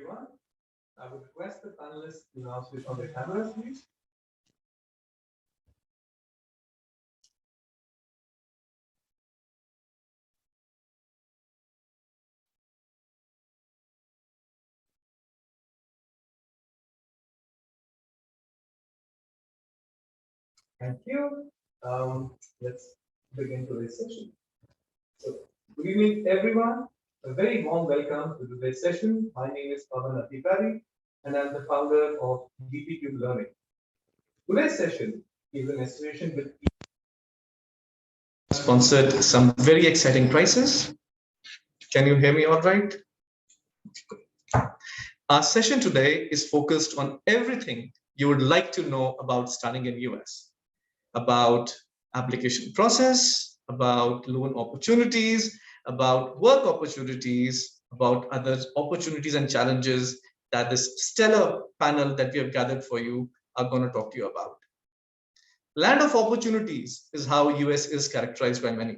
everyone. I would request the panelists to now switch on their cameras, please. Thank you. Let's begin today's session. So, good evening, everyone. A very warm welcome to today's session. My name is Aparna, and I'm the founder of DPQ Learning. Today's session is an association with sponsored some very exciting prizes. Can you hear me all right? Our session today is focused on everything you would like to know about studying in US, about application process, about loan opportunities, about work opportunities, about other opportunities and challenges that this stellar panel that we have gathered for you are going to talk to you about. Land of opportunities is how US is characterized by many.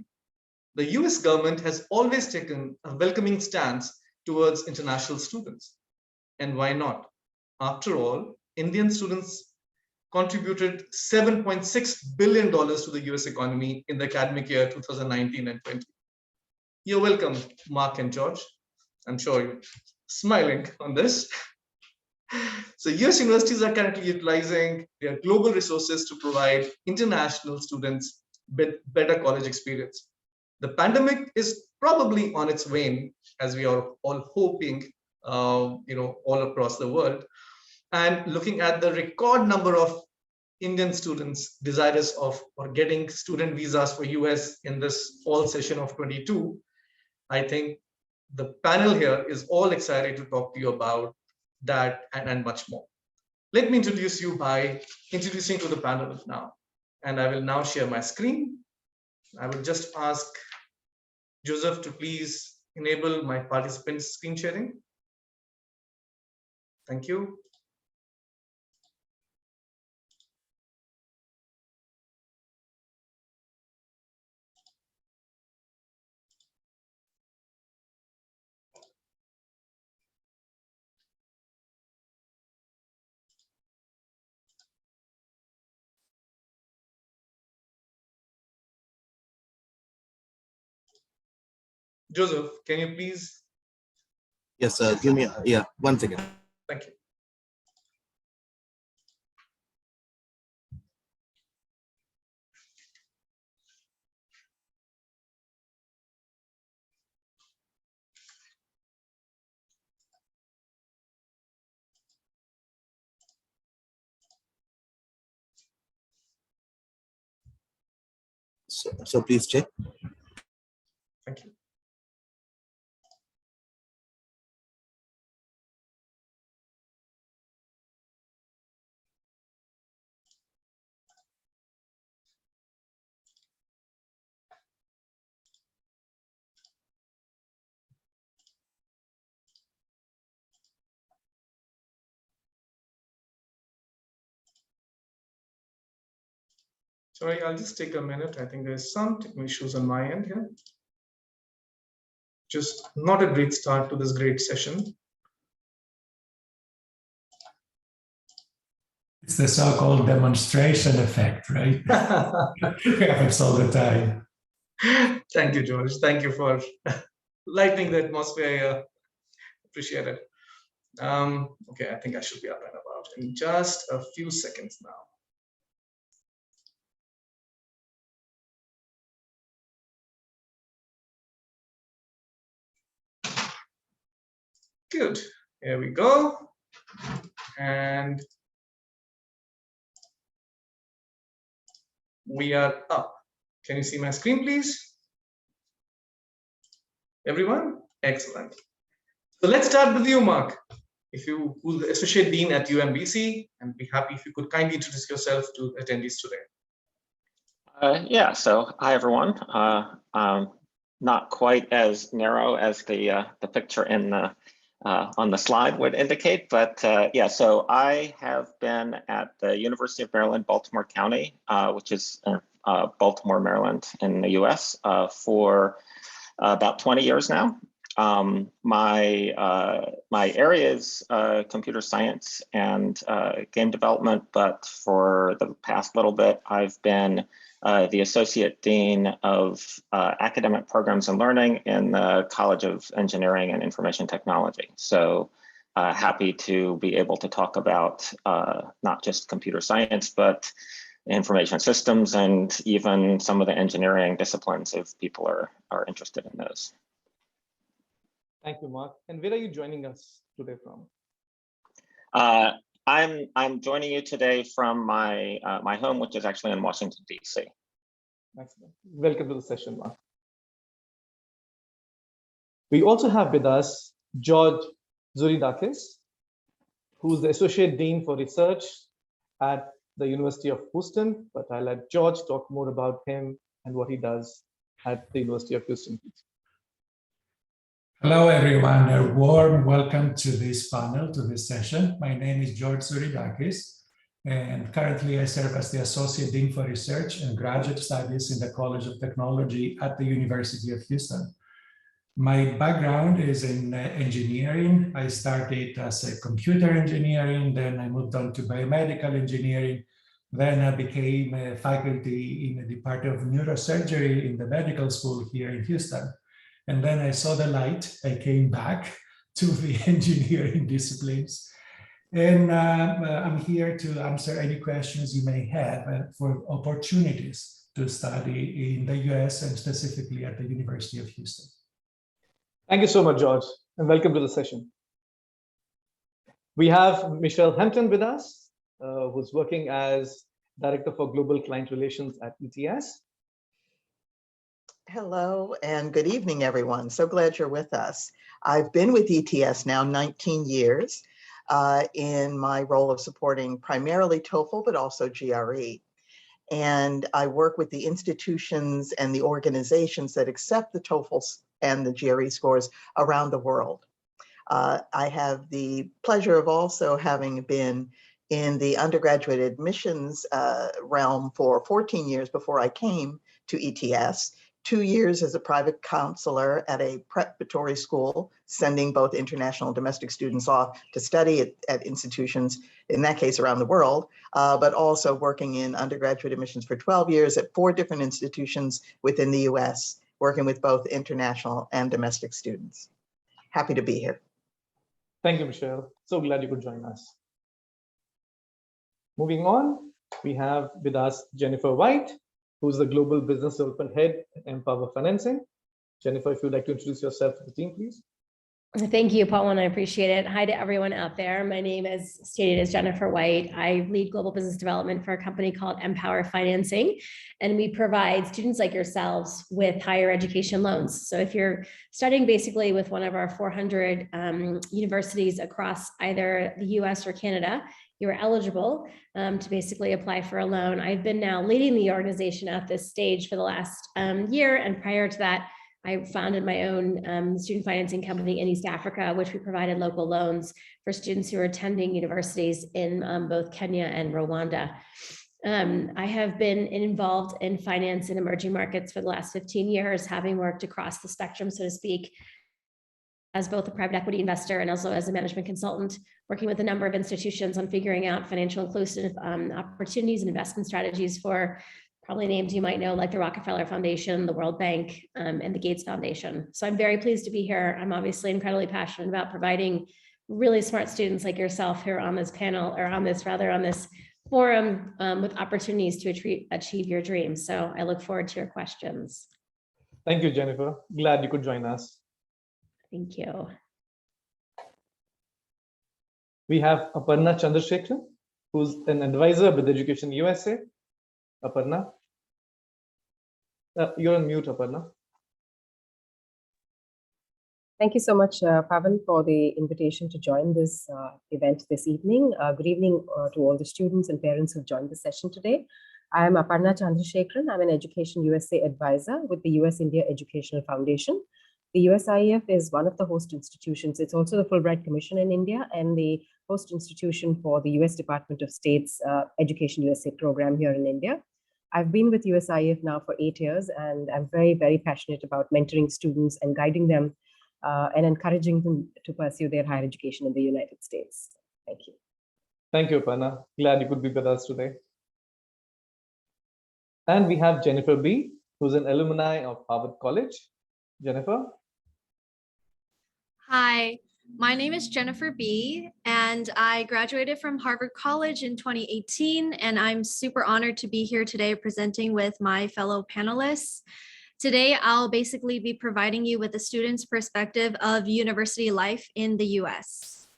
The US government has always taken a welcoming stance towards international students. And why not? After all, Indian students contributed $7.6 billion to the US economy in the academic year 2019 and 20. You're welcome, Mark and George. I'm sure you're smiling on this. So US universities are currently utilizing their global resources to provide international students with better college experience. The pandemic is probably on its wane, as we are all hoping, all across the world. And looking at the record number of Indian students desirous of or getting student visas for US in this fall session of 22, I think the panel here is all excited to talk to you about that and much more. Let me introduce you by introducing to the panel now. And I will now share my screen. I will just ask Joseph to please enable my participants' screen sharing. Thank you. Joseph, can you please? Yes, give me, 1 second. Thank you. So please check. Thank you. Sorry, I'll just take a minute. I think there's some technical issues on my end here. Just not a great start to this great session. It's the so-called demonstration effect, right? It happens all the time. Thank you, George. Thank you for lightening the atmosphere. Appreciate it. Okay, I think I should be up and about in just a few seconds now. Good. Here we go. And we are up. Can you see my screen, please? Everyone? Excellent. So let's start with you, Mark. If you who's the Associate Dean at UMBC, and be happy if you could kindly introduce yourself to attendees today. So hi, everyone. Not quite as narrow as the picture in the on the slide would indicate, but so I have been at the University of Maryland, Baltimore County, which is Baltimore, Maryland in the US for about 20 years now. my area is computer science and game development, but for the past little bit, I've been the Associate Dean of Academic Programs and Learning in the College of Engineering and Information Technology. So happy to be able to talk about not just computer science, but information systems and even some of the engineering disciplines if people are interested in those. Thank you, Mark. And where are you joining us today from? I'm joining you today from my my home, which is actually in Washington, D.C. Excellent. Welcome to the session, Mark. We also have with us George Zouridakis, who's the Associate Dean for Research at the University of Houston, but I'll let George talk more about him and what he does at the University of Houston. Hello, everyone. A warm welcome to this panel, to this session. My name is George Zouridakis, and currently I serve as the Associate Dean for Research and Graduate Studies in the College of Technology at the University of Houston. My background is in engineering. I started as a computer engineering, then I moved on to biomedical engineering. Then I became a faculty in the Department of Neurosurgery in the medical school here in Houston. And then I saw the light. I came back to the engineering disciplines. And I'm here to answer any questions you may have for opportunities to study in the US and specifically at the University of Houston. Thank you so much, George, and welcome to the session. We have Michelle Hampton with us, who's working as Director for Global Client Relations at ETS. Hello and good evening, everyone. So glad you're with us. I've been with ETS now 19 years in my role of supporting primarily TOEFL, but also GRE. And I work with the institutions and the organizations that accept the TOEFL and the GRE scores around the world. I have the pleasure of also having been in the undergraduate admissions realm for 14 years before I came to ETS, 2 years as a private counselor at a preparatory school, sending both international and domestic students off to study at institutions, in that case around the world, but also working in undergraduate admissions for 12 years at 4 different institutions within the US, working with both international and domestic students. Happy to be here. Thank you, Michelle. So glad you could join us. Moving on, we have with us Jennifer White, who's the Global Business Development Head at Empower Financing. Jennifer, if you'd like to introduce yourself to the team, please. Thank you, Paul, and I appreciate it. Hi to everyone out there. My name is stated as Jennifer White. I lead global business development for a company called Empower Financing, and we provide students like yourselves with higher education loans. So if you're studying basically with one of our 400 universities across either the US or Canada, you're eligible to basically apply for a loan. I've been now leading the organization at this stage for the last year, and prior to that, I founded my own student financing company in East Africa, which we provided local loans for students who are attending universities in both Kenya and Rwanda. I have been involved in finance in emerging markets for the last 15 years, having worked across the spectrum, so to speak, as both a private equity investor and also as a management consultant, working with a number of institutions on figuring out financial inclusive opportunities and investment strategies for probably names you might know, like the Rockefeller Foundation, the World Bank, and the Gates Foundation. So I'm very pleased to be here. I'm obviously incredibly passionate about providing really smart students like yourself who are on this panel, or on this forum with opportunities to achieve your dreams. So I look forward to your questions. Thank you, Jennifer. Glad you could join us. Thank you. We have Aparna Chandrasekharan, who's an advisor with Education USA. Aparna. You're on mute, Aparna. Thank you so much, Pavan, for the invitation to join this event this evening. Good evening to all the students and parents who've joined the session today. I am Aparna Chandrasekharan. I'm an Education USA advisor with the US-India Educational Foundation. The USIEF is one of the host institutions. It's also the Fulbright Commission in India and the host institution for the US Department of State's Education USA program here in India. I've been with USIEF now for 8 years, and I'm very, very passionate about mentoring students and guiding them and encouraging them to pursue their higher education in the United States. Thank you. Thank you, Aparna. Glad you could be with us today. And we have Jennifer B., who's an alumni of Harvard College. Jennifer? Hi, my name is Jennifer B., and I graduated from Harvard College in 2018, and I'm super honored to be here today presenting with my fellow panelists. Today, I'll basically be providing you with a student's perspective of university life in the US.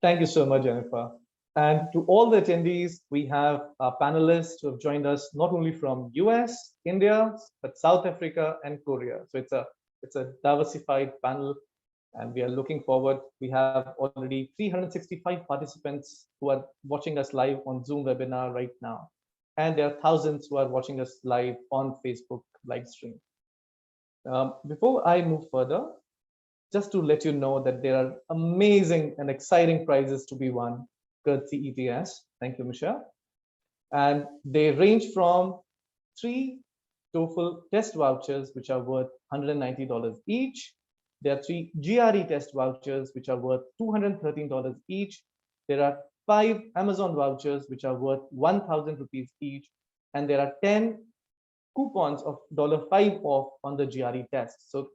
Thank you so much, Jennifer. And to all the attendees, we have our panelists who have joined us not only from US, India, but South Africa and Korea. So it's a diversified panel, and we are looking forward. We have already 365 participants who are watching us live on Zoom webinar right now. And there are thousands who are watching us live on Facebook live stream. Before I move further, just to let you know that there are amazing and exciting prizes to be won, courtesy ETS. Thank you, Michelle. And they range from 3 TOEFL test vouchers, which are worth $190 each. There are 3 GRE test vouchers, which are worth $213 each. There are 5 Amazon vouchers, which are worth 1,000 rupees each. And there are 10 coupons of $5 off on the GRE test. So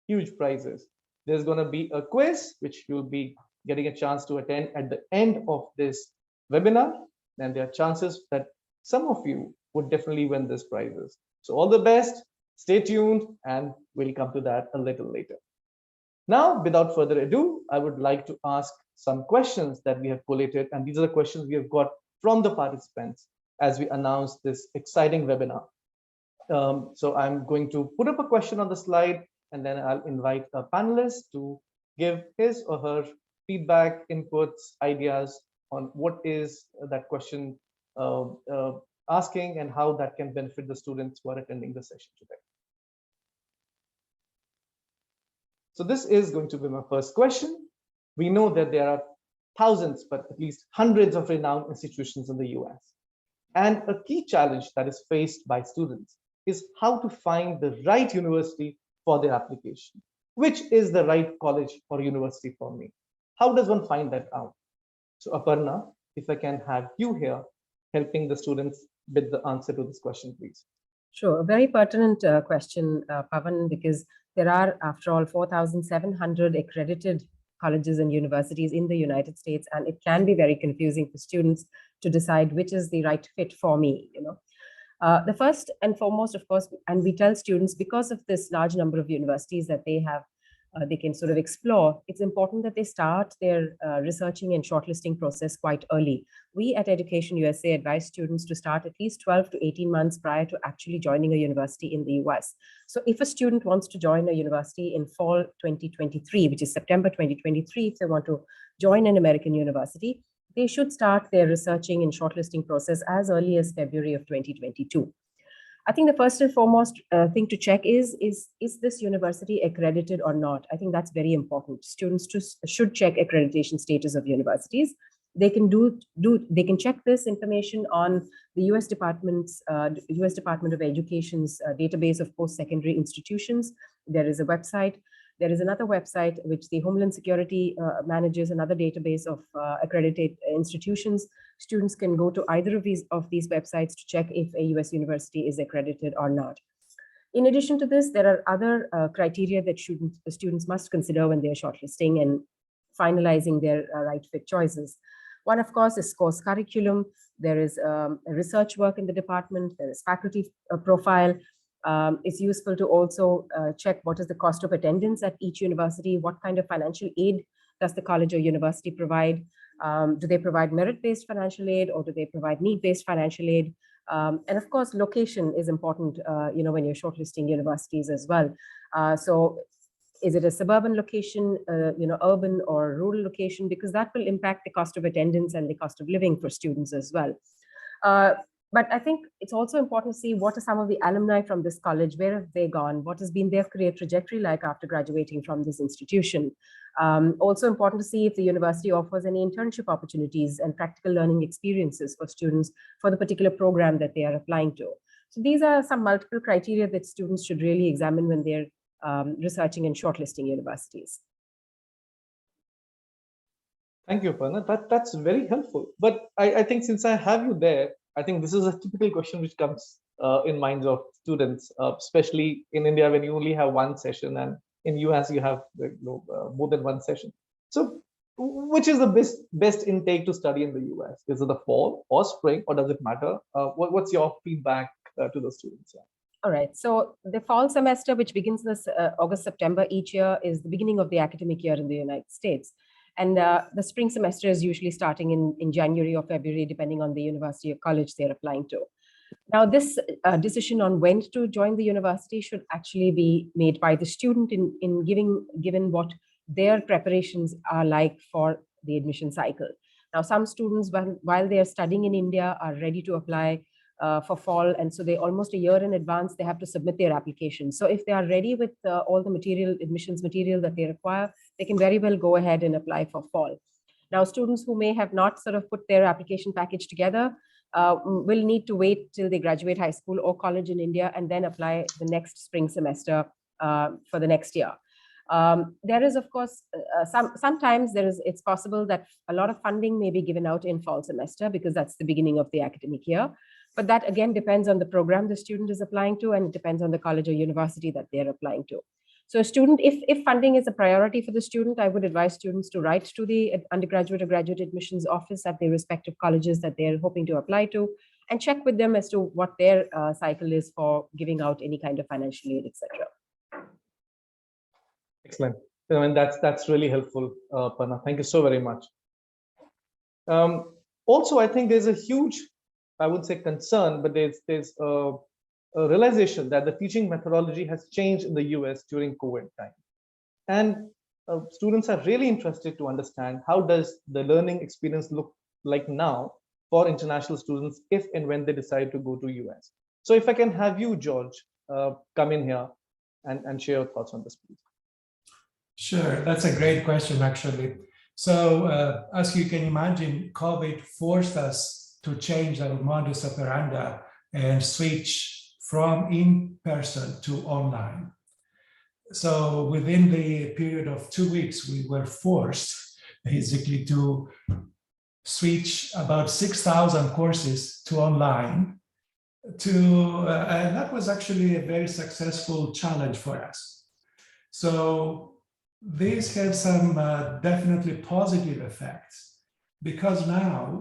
huge prizes. There's going to be a quiz, which you'll be getting a chance to attend at the end of this webinar. And there are chances that some of you would definitely win these prizes. So all the best, stay tuned, and we'll come to that a little later. Now, without further ado, I would like to ask some questions that we have collated, and these are the questions we have got from the participants as we announce this exciting webinar. So I'm going to put up a question on the slide, and then I'll invite a panelist to give his or her feedback, inputs, ideas on what is that question asking and how that can benefit the students who are attending the session today. So this is going to be my first question. We know that there are thousands, but at least hundreds of renowned institutions in the US. And a key challenge that is faced by students is how to find the right university for their application. Which is the right college or university for me? How does one find that out? So Aparna, if I can have you here helping the students with the answer to this question, please. Sure, a very pertinent question, Pavan, because there are, after all, 4,700 accredited colleges and universities in the United States, and it can be very confusing for students to decide which is the right fit for me. The first and foremost, of course, and we tell students, because of this large number of universities that they have, they can sort of explore, it's important that they start their researching and shortlisting process quite early. We at Education USA advise students to start at least 12 to 18 months prior to actually joining a university in the US. So if a student wants to join a university in fall 2023, which is September 2023, if they want to join an American university, they should start their researching and shortlisting process as early as February of 2022. I think the first and foremost thing to check is this university accredited or not? I think that's very important. Students should check accreditation status of universities. They can they can check this information on the US Department of Education's database of post-secondary institutions. There is a website. There is another website which the Homeland Security manages, another database of accredited institutions. Students can go to either of these websites to check if a US university is accredited or not. In addition to this, there are other criteria that students must consider when they're shortlisting and finalizing their right fit choices. One, of course, is course curriculum. There is research work in the department. There is faculty profile. It's useful to also check what is the cost of attendance at each university, what kind of financial aid does the college or university provide, do they provide merit-based financial aid or do they provide need-based financial aid, and of course location is important when you're shortlisting universities as well. So is it a suburban location, urban or rural location, because that will impact the cost of attendance and the cost of living for students as well. But I think it's also important to see what are some of the alumni from this college, where have they gone, what has been their career trajectory like after graduating from this institution. Also important to see if the university offers any internship opportunities and practical learning experiences for students for the particular program that they are applying to. So these are some multiple criteria that students should really examine when they're researching and shortlisting universities. Thank you, Aparna. That's very helpful. But I think since I have you there, I think this is a typical question which comes in minds of students, especially in India when you only have one session, and in US you have more than one session. So which is the best intake to study in the US? Is it the fall or spring, or does it matter? What's your feedback to the students? All right. So the fall semester, which begins this August, September each year, is the beginning of the academic year in the United States. And the spring semester is usually starting in January or February, depending on the university or college they're applying to. Now, this decision on when to join the university should actually be made by the student given what their preparations are like for the admission cycle. Now, some students, while they are studying in India, are ready to apply for fall. And so they almost a year in advance, they have to submit their application. So if they are ready with all the admissions material that they require, they can very well go ahead and apply for fall. Now, students who may have not sort of put their application package together will need to wait till they graduate high school or college in India and then apply the next spring semester for the next year. There is, of course, sometimes it's possible that a lot of funding may be given out in fall semester because that's the beginning of the academic year. But that again depends on the program the student is applying to, and it depends on the college or university that they're applying to. So a student, if funding is a priority for the student, I would advise students to write to the undergraduate or graduate admissions office at their respective colleges that they're hoping to apply to, and check with them as to what their cycle is for giving out any kind of financial aid, etc. Excellent. I mean, that's really helpful, Aparna. Thank you so very much. Also, I think there's a huge, I would say, concern, but there's a realization that the teaching methodology has changed in the US during COVID time. And students are really interested to understand how does the learning experience look like now for international students if and when they decide to go to US. So if I can have you, George, come in here and share your thoughts on this, please. Sure, that's a great question, actually. So as you can imagine, COVID forced us to change our modus operandi and switch from in-person to online. So within the period of 2 weeks, we were forced basically to switch about 6,000 courses to online. And that was actually a very successful challenge for us. So this had some definitely positive effects. Because now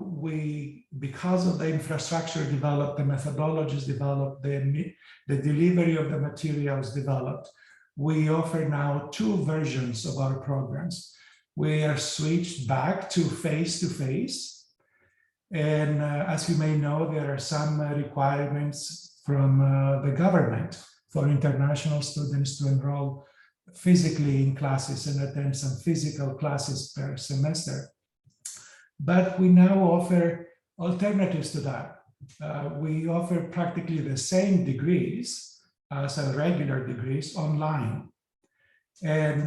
because of the infrastructure developed, the methodologies developed, the delivery of the materials developed, we offer now 2 versions of our programs. We are switched back to face-to-face. And as you may know, there are some requirements from the government for international students to enroll physically in classes and attend some physical classes per semester. But we now offer alternatives to that. We offer practically the same degrees as our regular degrees online. And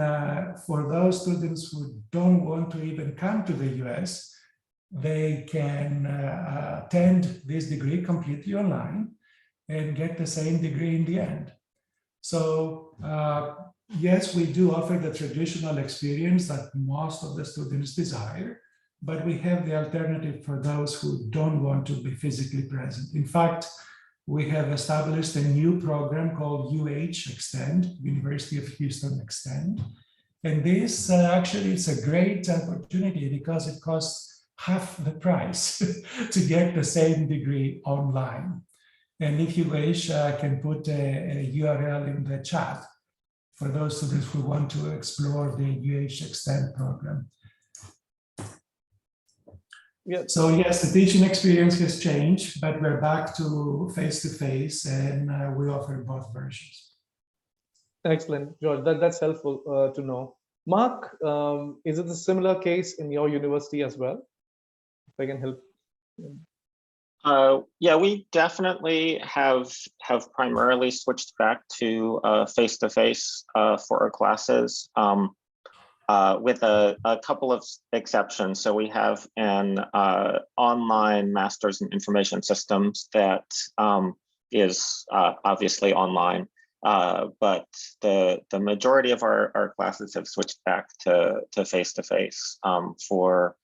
for those students who don't want to even come to the US, they can attend this degree completely online and get the same degree in the end. So yes, we do offer the traditional experience that most of the students desire, but we have the alternative for those who don't want to be physically present. In fact, we have established a new program called UH Extend, University of Houston Extend. And this actually is a great opportunity because it costs half the price to get the same degree online. And if you wish, I can put a URL in the chat for those students who want to explore the UH Extend program. Yeah. So yes, the teaching experience has changed, but we're back to face-to-face, and we offer both versions. Excellent, George. That's helpful to know. Mark, is it a similar case in your university as well? If I can help. Yeah, we definitely have primarily switched back to face-to-face for our classes. With a couple of exceptions. So we have an online master's in information systems that is obviously online. But the majority of our classes have switched back to face-to-face for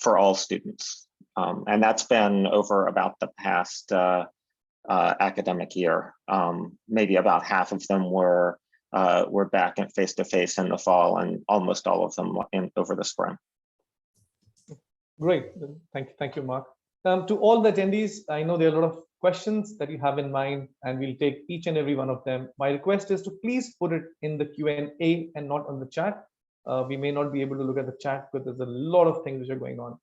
all students. And that's been over about the past academic year. Maybe about half of them were back at face-to-face in the fall, and almost all of them over the spring. Great, thank you, Mark. To all the attendees, I know there are a lot of questions that you have in mind, and we'll take each and every one of them. My request is to please put it in the Q&A and not on the chat. We may not be able to look at the chat because there's a lot of things which are going on.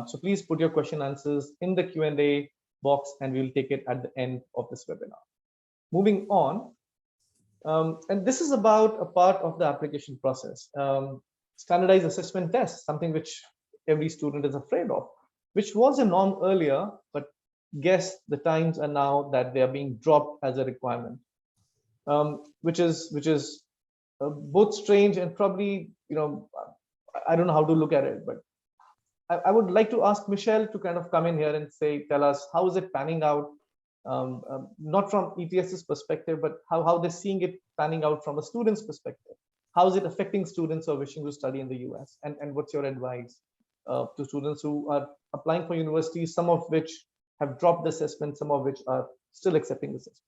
So please put your question answers in the Q&A box, and we'll take it at the end of this webinar. Moving on, and this is about a part of the application process. Standardized assessment tests, something which every student is afraid of, which was a norm earlier, but guess the times are now that they are being dropped as a requirement, which is both strange and probably, I don't know how to look at it, but I would like to ask Michelle to kind of come in here and tell us how is it panning out, not from ETS's perspective, but how they're seeing it panning out from a student's perspective. How is it affecting students who are wishing to study in the US? And what's your advice to students who are applying for universities, some of which have dropped the assessment, some of which are still accepting the assessment?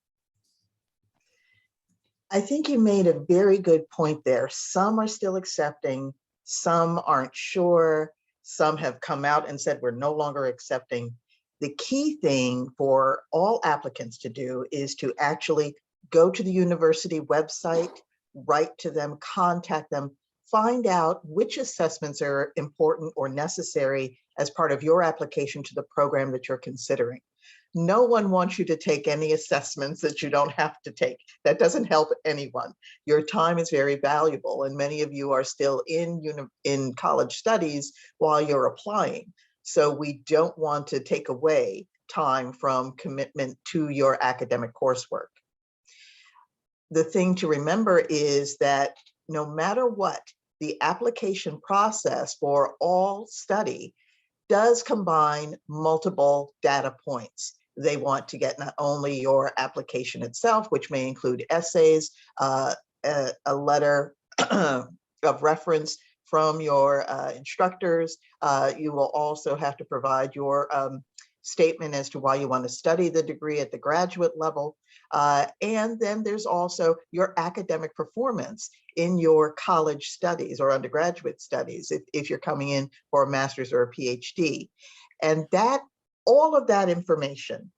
I think you made a very good point there. Some are still accepting, some aren't sure, some have come out and said we're no longer accepting. The key thing for all applicants to do is to actually go to the university website, write to them, contact them, find out which assessments are important or necessary as part of your application to the program that you're considering. No one wants you to take any assessments that you don't have to take. That doesn't help anyone. Your time is very valuable, and many of you are still in college studies while you're applying. So we don't want to take away time from commitment to your academic coursework. The thing to remember is that no matter what, the application process for all study does combine multiple data points. They want to get not only your application itself, which may include essays, a letter of reference from your instructors. You will also have to provide your statement as to why you want to study the degree at the graduate level. And then there's also your academic performance in your college studies or undergraduate studies, if you're coming in for a master's or a PhD. And that, all of that information,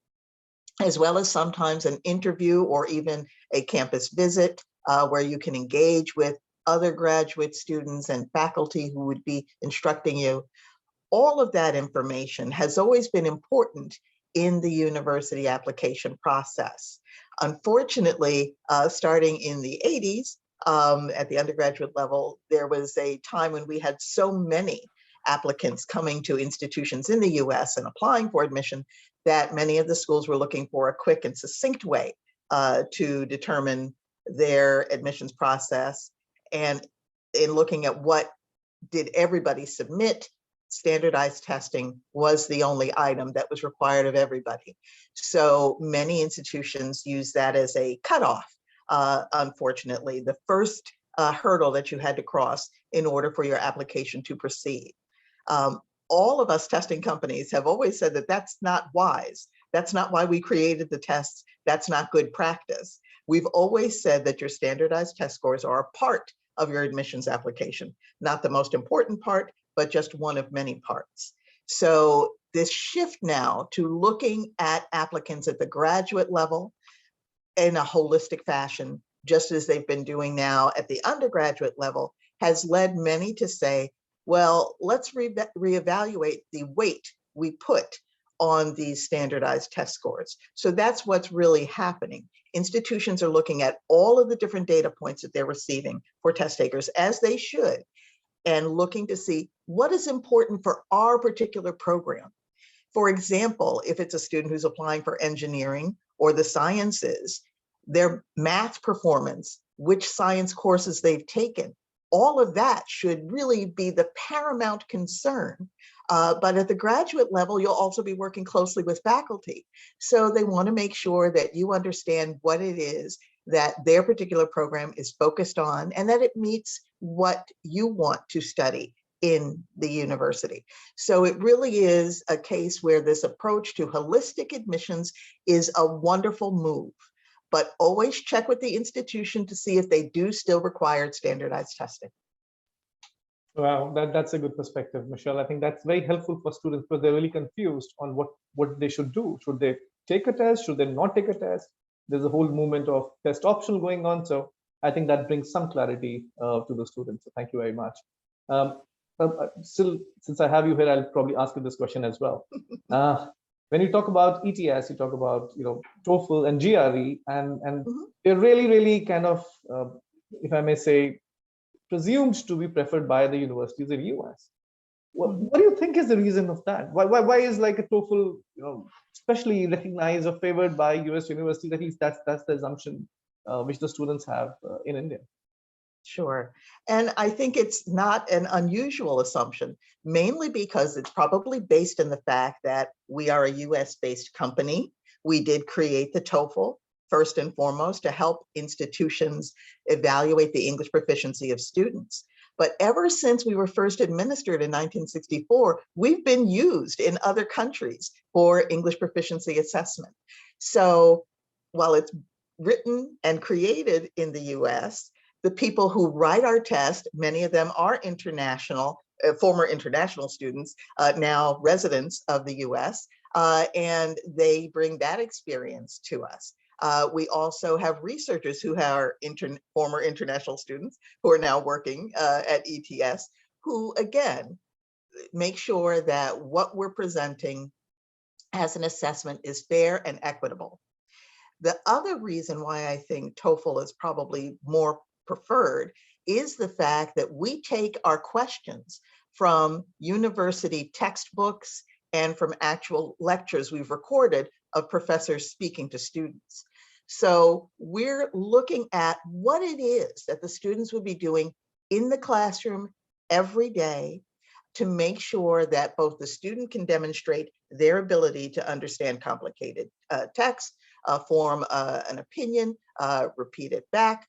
as well as sometimes an interview or even a campus visit where you can engage with other graduate students and faculty who would be instructing you, all of that information has always been important in the university application process. Unfortunately, starting in the 80s, at the undergraduate level, there was a time when we had so many applicants coming to institutions in the US and applying for admission that many of the schools were looking for a quick and succinct way to determine their admissions process. And in looking at what did everybody submit, standardized testing was the only item that was required of everybody. So many institutions use that as a cutoff. Unfortunately, the first hurdle that you had to cross in order for your application to proceed. All of us testing companies have always said that that's not wise. That's not why we created the tests. That's not good practice. We've always said that your standardized test scores are a part of your admissions application, not the most important part, but just one of many parts. So this shift now to looking at applicants at the graduate level in a holistic fashion, just as they've been doing now at the undergraduate level, has led many to say, well, let's reevaluate the weight we put on these standardized test scores. So that's what's really happening. Institutions are looking at all of the different data points that they're receiving for test takers, as they should, and looking to see what is important for our particular program. For example, if it's a student who's applying for engineering or the sciences, their math performance, which science courses they've taken, all of that should really be the paramount concern But at the graduate level, you'll also be working closely with faculty. So they want to make sure that you understand what it is that their particular program is focused on and that it meets what you want to study in the university. So it really is a case where this approach to holistic admissions is a wonderful move, but always check with the institution to see if they do still require standardized testing. Wow, that's a good perspective, Michelle. I think that's very helpful for students because they're really confused on what they should do. Should they take a test? Should they not take a test? There's a whole movement of test optional going on. So I think that brings some clarity to the students. So thank you very much. Still, since I have you here, I'll probably ask you this question as well. When you talk about ETS, you talk about TOEFL and GRE, and they're really kind of, if I may say, presumed to be preferred by the universities in the US. What do you think is the reason of that? Why is like a TOEFL, especially recognized or favored by US universities? At least that's the assumption which the students have in India. Sure. And I think it's not an unusual assumption, mainly because it's probably based in the fact that we are a US-based company. We did create the TOEFL first and foremost to help institutions evaluate the English proficiency of students. But ever since we were first administered in 1964, we've been used in other countries for English proficiency assessment. So while it's written and created in the US, the people who write our test, many of them are international, former international students, now residents of the US, and they bring that experience to us. We also have researchers who are former international students who are now working at ETS, who again, make sure that what we're presenting as an assessment is fair and equitable. The other reason why I think TOEFL is probably more preferred is the fact that we take our questions from university textbooks and from actual lectures we've recorded of professors speaking to students. So we're looking at what it is that the students would be doing in the classroom every day to make sure that both the student can demonstrate their ability to understand complicated text, form an opinion, repeat it back,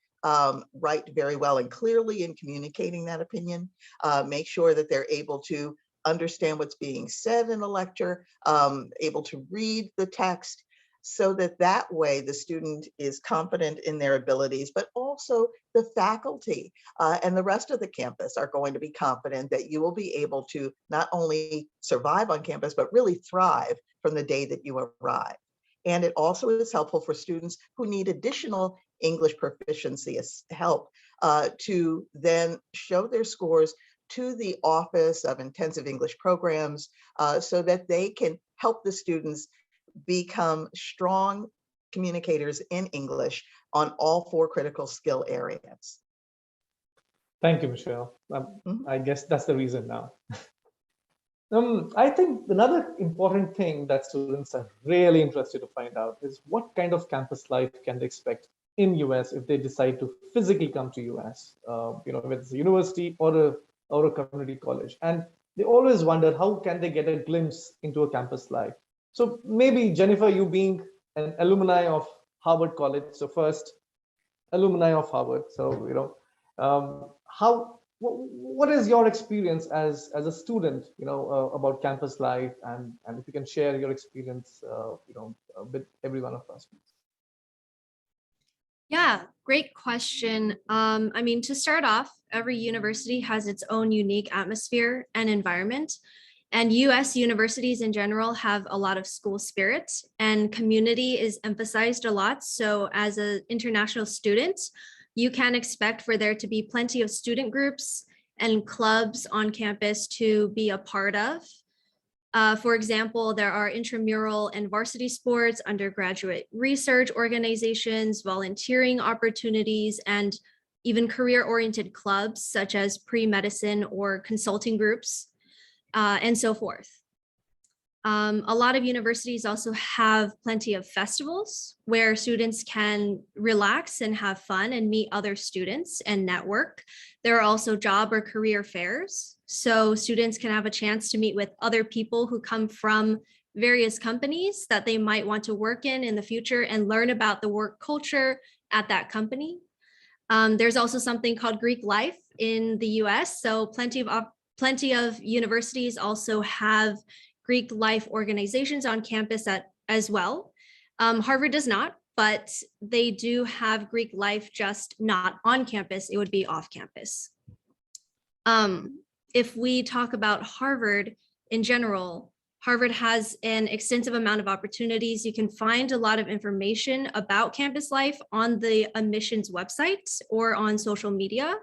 write very well and clearly in communicating that opinion, make sure that they're able to understand what's being said in a lecture, able to read the text, so that way the student is confident in their abilities, but also the faculty and the rest of the campus are going to be confident that you will be able to not only survive on campus, but really thrive from the day that you arrive. And it also is helpful for students who need additional English proficiency help to then show their scores to the Office of Intensive English Programs so that they can help the students become strong communicators in English on all 4 critical skill areas. Thank you, Michelle. I guess that's the reason now. I think another important thing that students are really interested to find out is what kind of campus life can they expect in US if they decide to physically come to US, whether it's a university or a community college. And they always wonder how can they get a glimpse into a campus life. So maybe Jennifer, you being an alumni of Harvard College, so first alumni of Harvard. So what is your experience as a student, about campus life, and if you can share your experience, with every one of us. Yeah, great question. I mean, to start off, every university has its own unique atmosphere and environment. And US universities in general have a lot of school spirit, and community is emphasized a lot. So as an international student, you can expect for there to be plenty of student groups and clubs on campus to be a part of. For example, there are intramural and varsity sports, undergraduate research organizations, volunteering opportunities, and even career-oriented clubs such as pre-medicine or consulting groups, and so forth. A lot of universities also have plenty of festivals where students can relax and have fun and meet other students and network. There are also job or career fairs, so students can have a chance to meet with other people who come from various companies that they might want to work in the future and learn about the work culture at that company. There's also something called Greek life in the US, so plenty of universities also have Greek life organizations on campus as well. Harvard does not, but they do have Greek life, just not on campus. It would be off campus. If we talk about Harvard in general, Harvard has an extensive amount of opportunities. You can find a lot of information about campus life on the admissions website or on social media.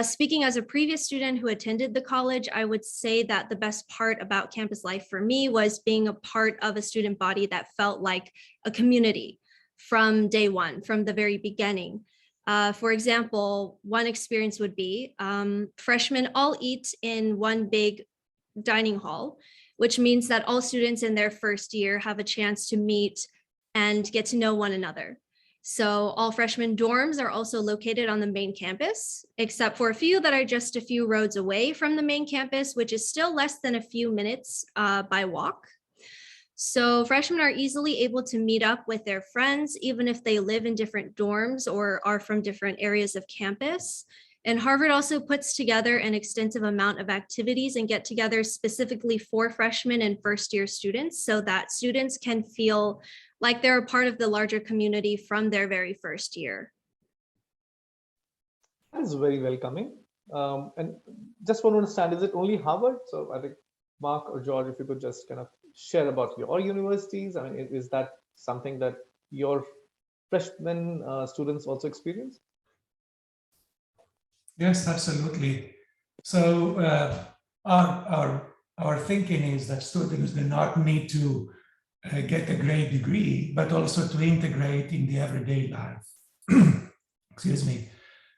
Speaking as a previous student who attended the college, I would say that the best part about campus life for me was being a part of a student body that felt like a community from day one, from the very beginning. For example, one experience would be freshmen all eat in one big dining hall, which means that all students in their first year have a chance to meet and get to know one another. So all freshman dorms are also located on the main campus, except for a few that are just a few roads away from the main campus, which is still less than a few minutes by walk. So freshmen are easily able to meet up with their friends, even if they live in different dorms or are from different areas of campus. And Harvard also puts together an extensive amount of activities and get-togethers specifically for freshmen and first-year students, so that students can feel like they're a part of the larger community from their very first year. That is very welcoming. And just want to understand, is it only Harvard? So I think Mark or George, if you could just kind of share about your universities. I mean, is that something that your freshman students also experience? Yes, absolutely. So our thinking is that students do not need to get a great degree, but also to integrate in the everyday life. Excuse me.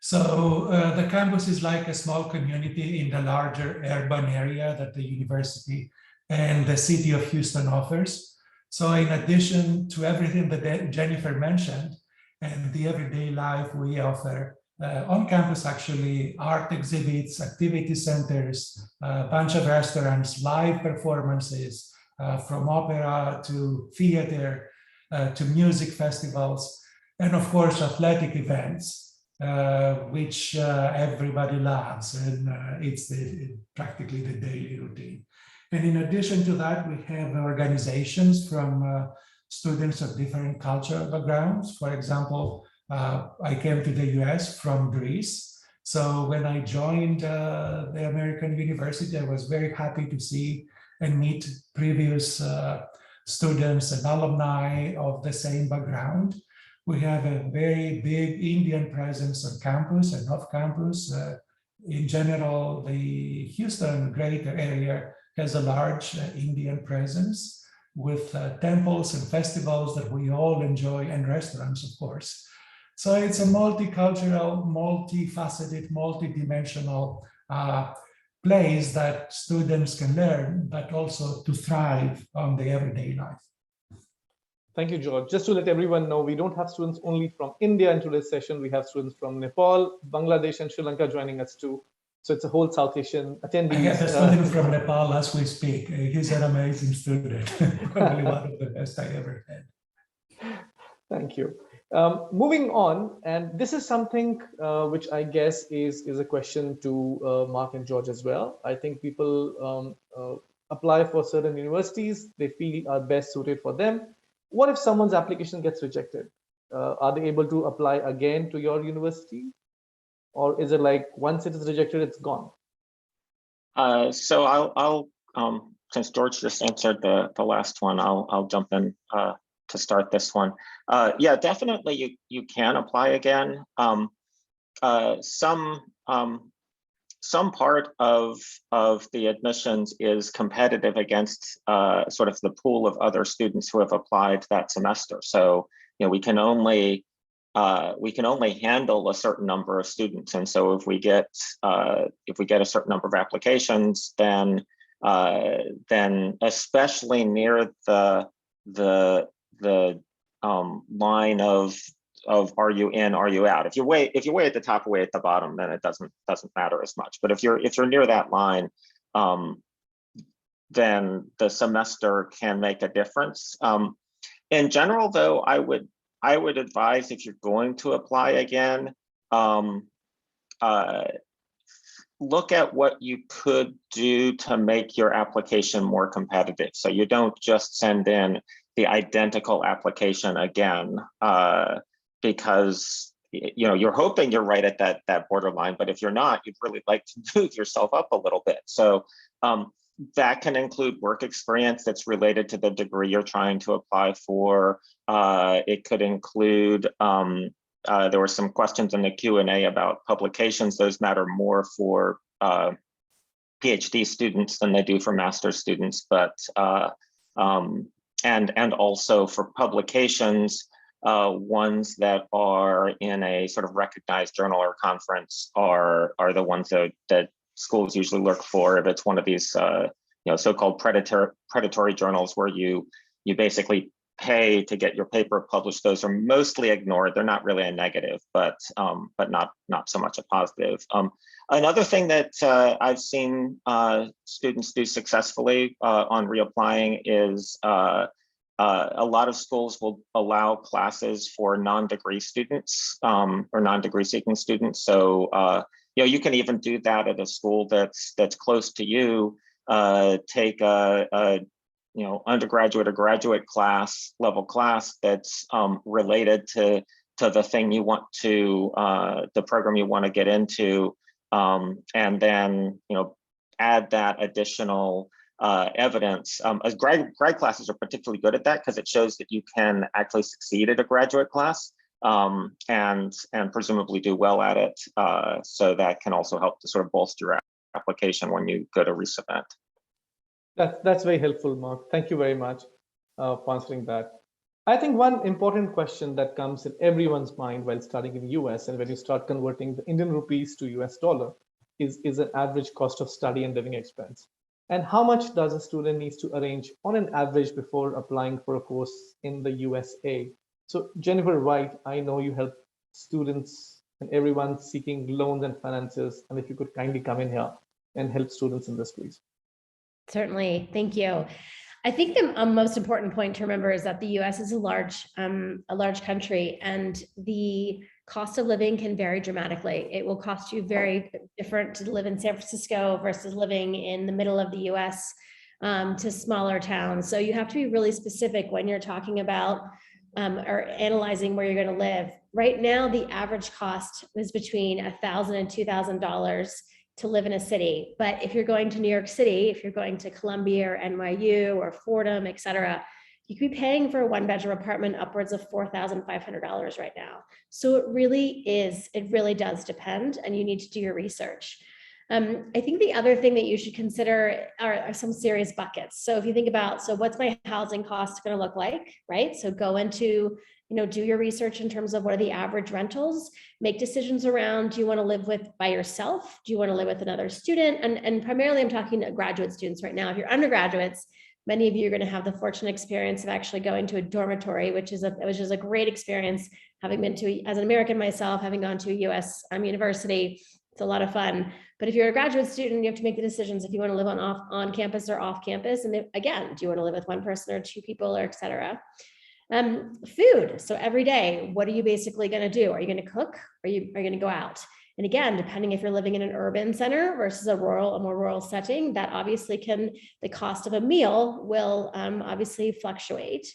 So the campus is like a small community in the larger urban area that the university and the city of Houston offers. So in addition to everything that Jennifer mentioned and the everyday life, we offer on campus actually art exhibits, activity centers, a bunch of restaurants, live performances, from opera to theater, to music festivals, and of course, athletic events, which everybody loves, and it's practically the daily routine. And in addition to that, we have organizations from students of different cultural backgrounds. For example, I came to the US from Greece. So when I joined the American University, I was very happy to see and meet previous students and alumni of the same background. We have a very big Indian presence on campus and off campus. In general, the Houston greater area has a large Indian presence with temples and festivals that we all enjoy, and restaurants, of course. So it's a multicultural, multifaceted, multidimensional place that students can learn, but also to thrive on the everyday life. Thank you, George. Just to let everyone know, we don't have students only from India in today's session. We have students from Nepal, Bangladesh, and Sri Lanka joining us too. So it's a whole South Asian attendees. I have a student from Nepal as we speak. He's an amazing student, probably one of the best I ever had. Thank you. Moving on, and this is something which I guess is a question to Mark and George as well. I think people apply for certain universities they feel are best suited for them. What if someone's application gets rejected? Are they able to apply again to your university? Or is it like once it is rejected, it's gone? So I'll since George just answered the last one, I'll jump in to start this one. Yeah, definitely you can apply again. Some part of the admissions is competitive against sort of the pool of other students who have applied that semester. So we can only handle a certain number of students, and so if we get a certain number of applications, then then especially near the line of are you in, are you out? If you're way at the top or way at the bottom, then it doesn't matter as much. But if you're near that line, then the semester can make a difference. In general, though, I would advise, if you're going to apply again, look at what you could do to make your application more competitive. So you don't just send in the identical application again, because you're hoping you're right at that borderline, but if you're not, you'd really like to move yourself up a little bit. So that can include work experience that's related to the degree you're trying to apply for. It could include, there were some questions in the Q&A about publications. Those matter more for PhD students than they do for master's students, but and also for publications, ones that are in a sort of recognized journal or conference are the ones that schools usually look for. If it's one of these so-called predatory journals where you basically pay to get your paper published, those are mostly ignored. They're not really a negative, but not so much a positive. Another thing that I've seen students do successfully on reapplying is a lot of schools will allow classes for non-degree students or non-degree seeking students. So you can even do that at a school that's close to you. Take a undergraduate or graduate level class that's related to the thing you want to, the program you want to get into, and then add that additional evidence. As grad classes are particularly good at that because it shows that you can actually succeed at a graduate class, and presumably do well at it. So that can also help to sort of bolster your application when you go to resubmit. That's very helpful, Mark. Thank you very much for answering that. I think one important question that comes in everyone's mind while studying in US and when you start converting the Indian rupees to US dollar is an average cost of study and living expense. And how much does a student need to arrange on an average before applying for a course in the USA? So Jennifer White, I know you help students and everyone seeking loans and finances. And if you could kindly come in here and help students in this, please. Certainly, thank you. I think the most important point to remember is that the U.S. is a large country, and the cost of living can vary dramatically. It will cost you very different to live in San Francisco versus living in the middle of the U.S. To smaller towns. So you have to be really specific when you're talking about or analyzing where you're going to live. Right now, the average cost is between $1,000 and $2,000 to live in a city. But if you're going to New York City, if you're going to Columbia or NYU or Fordham, et cetera, you could be paying for a one-bedroom apartment upwards of $4,500 right now. So it really does depend, and you need to do your research. I think the other thing that you should consider are some serious buckets. So if you think about, so what's my housing cost going to look like, right? So go into, do your research in terms of what are the average rentals, make decisions around, do you want to live by yourself? Do you want to live with another student? And primarily I'm talking to graduate students right now. If you're undergraduates, many of you are going to have the fortunate experience of actually going to a dormitory, which is a great experience, having been to, as an American myself, having gone to a US university. It's a lot of fun. But if you're a graduate student, you have to make the decisions if you want to live on campus or off campus. And again, do you want to live with one person or two people, or et cetera? Food. So every day, what are you basically going to do? Are you going to cook? Or are you going to go out? And again, depending if you're living in an urban center versus a more rural setting, that obviously the cost of a meal will obviously fluctuate.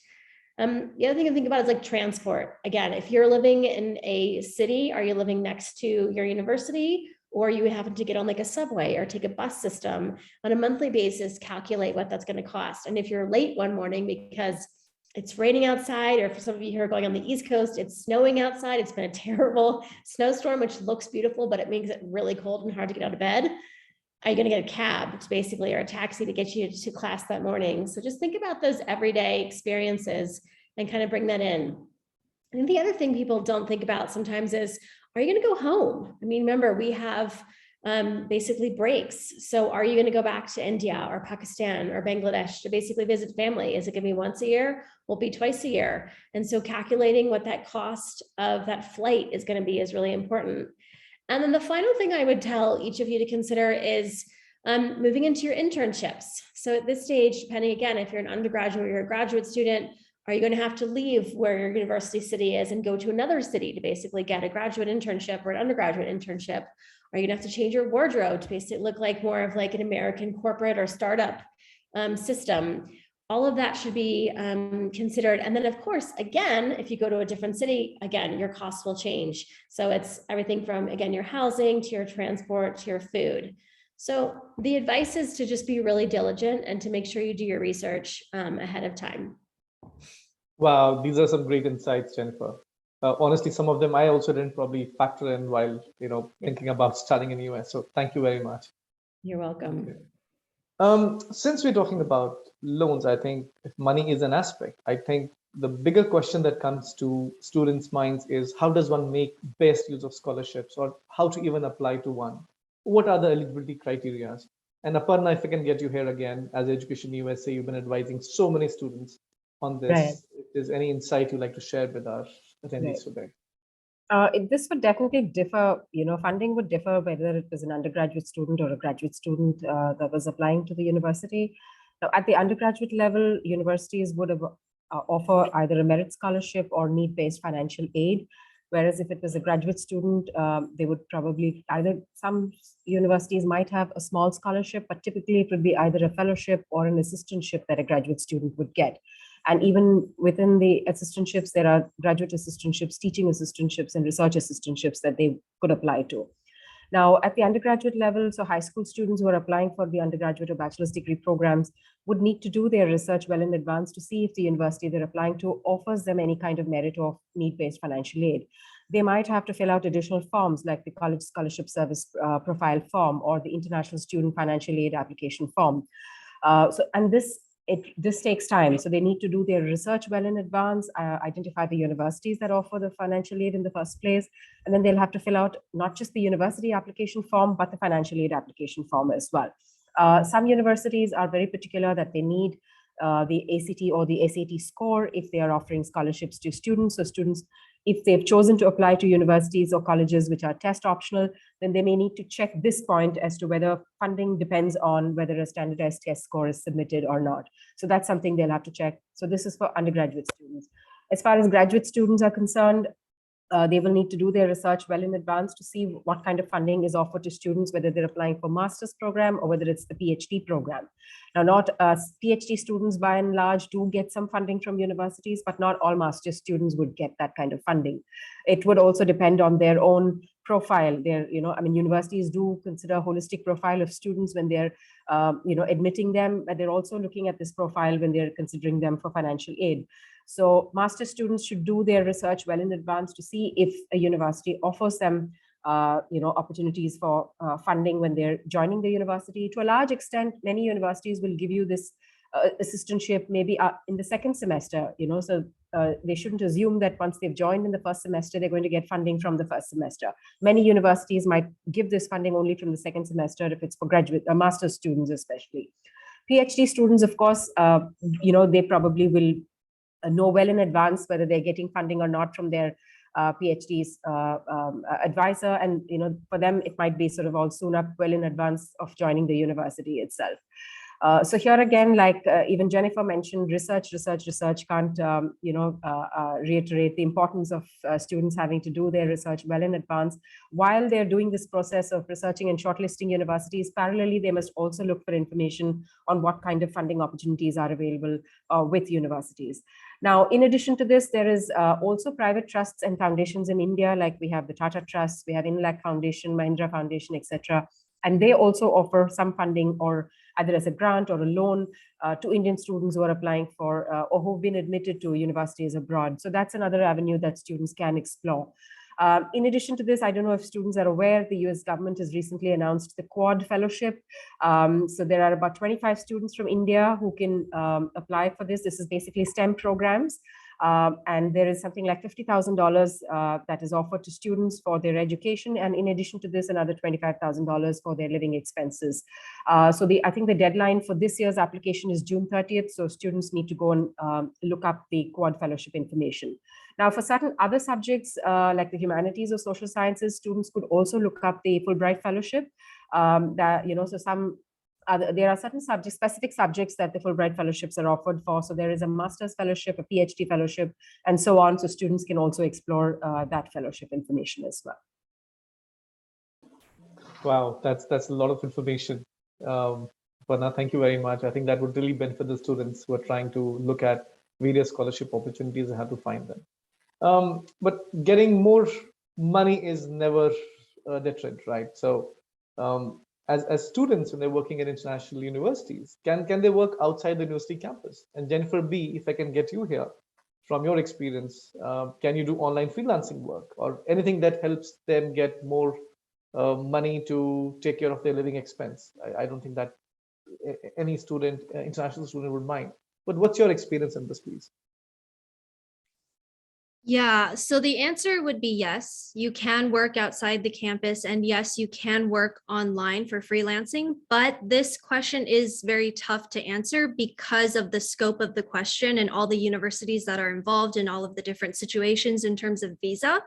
The other thing to think about is like transport. Again, if you're living in a city, are you living next to your university, or you happen to get on like a subway or take a bus system on a monthly basis, calculate what that's going to cost. And if you're late one morning because it's raining outside, or for some of you who are going on the East Coast, it's snowing outside, it's been a terrible snowstorm, which looks beautiful, but it makes it really cold and hard to get out of bed. Are you going to get a cab, basically, or a taxi to get you to class that morning? So just think about those everyday experiences and kind of bring that in. And the other thing people don't think about sometimes is, are you going to go home? I mean, remember, we have basically breaks. So are you going to go back to India or Pakistan or Bangladesh to basically visit family? Is it going to be once a year? Will it be twice a year? And so calculating what that cost of that flight is going to be is really important. And then the final thing I would tell each of you to consider is moving into your internships. So at this stage, depending again, if you're an undergraduate or you're a graduate student, are you going to have to leave where your university city is and go to another city to basically get a graduate internship or an undergraduate internship? Are you going to have to change your wardrobe to basically look like more of like an American corporate or startup system? All of that should be considered. And then of course, again, if you go to a different city, again, your costs will change. So it's everything from, again, your housing to your transport to your food. So the advice is to just be really diligent and to make sure you do your research ahead of time. Wow, these are some great insights, Jennifer. Honestly, some of them I also didn't probably factor in while thinking about studying in the US. So thank you very much. You're welcome. Since we're talking about loans, I think if money is an aspect, I think the bigger question that comes to students' minds is how does one make best use of scholarships, or how to even apply to one? What are the eligibility criteria? And Aparna, if I can get you here again, as Education USA, you've been advising so many students on this. Right. If there's any insight you'd like to share with our attendees today. This would definitely differ, funding would differ whether it was an undergraduate student or a graduate student that was applying to the university. Now, at the undergraduate level, universities would offer either a merit scholarship or need-based financial aid. Whereas if it was a graduate student, they would probably some universities might have a small scholarship, but typically it would be either a fellowship or an assistantship that a graduate student would get. And even within the assistantships, there are graduate assistantships, teaching assistantships, and research assistantships that they could apply to. Now, at the undergraduate level, so high school students who are applying for the undergraduate or bachelor's degree programs would need to do their research well in advance to see if the university they're applying to offers them any kind of merit or need-based financial aid. They might have to fill out additional forms like the College Scholarship Service Profile form or the International Student Financial Aid Application form. This takes time. So they need to do their research well in advance, identify the universities that offer the financial aid in the first place, and then they'll have to fill out not just the university application form, but the financial aid application form as well. Some universities are very particular that they need the ACT or the SAT score if they are offering scholarships to students. So students, if they've chosen to apply to universities or colleges which are test optional, then they may need to check this point as to whether funding depends on whether a standardized test score is submitted or not. So that's something they'll have to check. So this is for undergraduate students. As far as graduate students are concerned, they will need to do their research well in advance to see what kind of funding is offered to students, whether they're applying for master's program or whether it's the PhD program. Now, not PhD students by and large do get some funding from universities, but not all master's students would get that kind of funding. It would also depend on their own profile. Universities do consider a holistic profile of students when they're, admitting them, but they're also looking at this profile when they're considering them for financial aid. So master's students should do their research well in advance to see if a university offers them, opportunities for funding when they're joining the university. To a large extent, many universities will give you this assistantship maybe in the second semester, so they shouldn't assume that once they've joined in the first semester, they're going to get funding from the first semester. Many universities might give this funding only from the second semester if it's for graduate or master's students, especially. PhD students, of course, they probably will know well in advance whether they're getting funding or not from their PhD's advisor. And, for them, it might be sort of all sewn up well in advance of joining the university itself. So here again, like even Jennifer mentioned, research can't, reiterate the importance of students having to do their research well in advance. While they're doing this process of researching and shortlisting universities, parallelly, they must also look for information on what kind of funding opportunities are available with universities. Now, in addition to this, there is also private trusts and foundations in India, like we have the Tata Trust, we have Inlac Foundation, Mahindra Foundation, etc. And they also offer some funding or either as a grant or a loan to Indian students who are applying for or who've been admitted to universities abroad. So that's another avenue that students can explore. In addition to this, I don't know if students are aware, the US government has recently announced the Quad Fellowship. So there are about 25 students from India who can apply for this. This is basically STEM programs. And there is something like $50,000 that is offered to students for their education. And in addition to this, another $25,000 for their living expenses. So I think the deadline for this year's application is June 30th. So students need to go and look up the Quad Fellowship information. Now, for certain other subjects like the humanities or social sciences, students could also look up the Fulbright Fellowship. There are certain subjects, specific subjects that the Fulbright Fellowships are offered for. So there is a master's fellowship, a PhD fellowship, and so on. So students can also explore that fellowship information as well. Wow, that's a lot of information. Aparna, thank you very much. I think that would really benefit the students who are trying to look at various scholarship opportunities and how to find them. But getting more money is never a deterrent, right? So as students, when they're working at international universities, can they work outside the university campus? And Jennifer B, if I can get you here, from your experience, can you do online freelancing work or anything that helps them get more money to take care of their living expense? I don't think that any student, international student would mind. But what's your experience in this, please? Yeah, so the answer would be yes, you can work outside the campus, and yes, you can work online for freelancing, but this question is very tough to answer because of the scope of the question and all the universities that are involved in all of the different situations in terms of visa.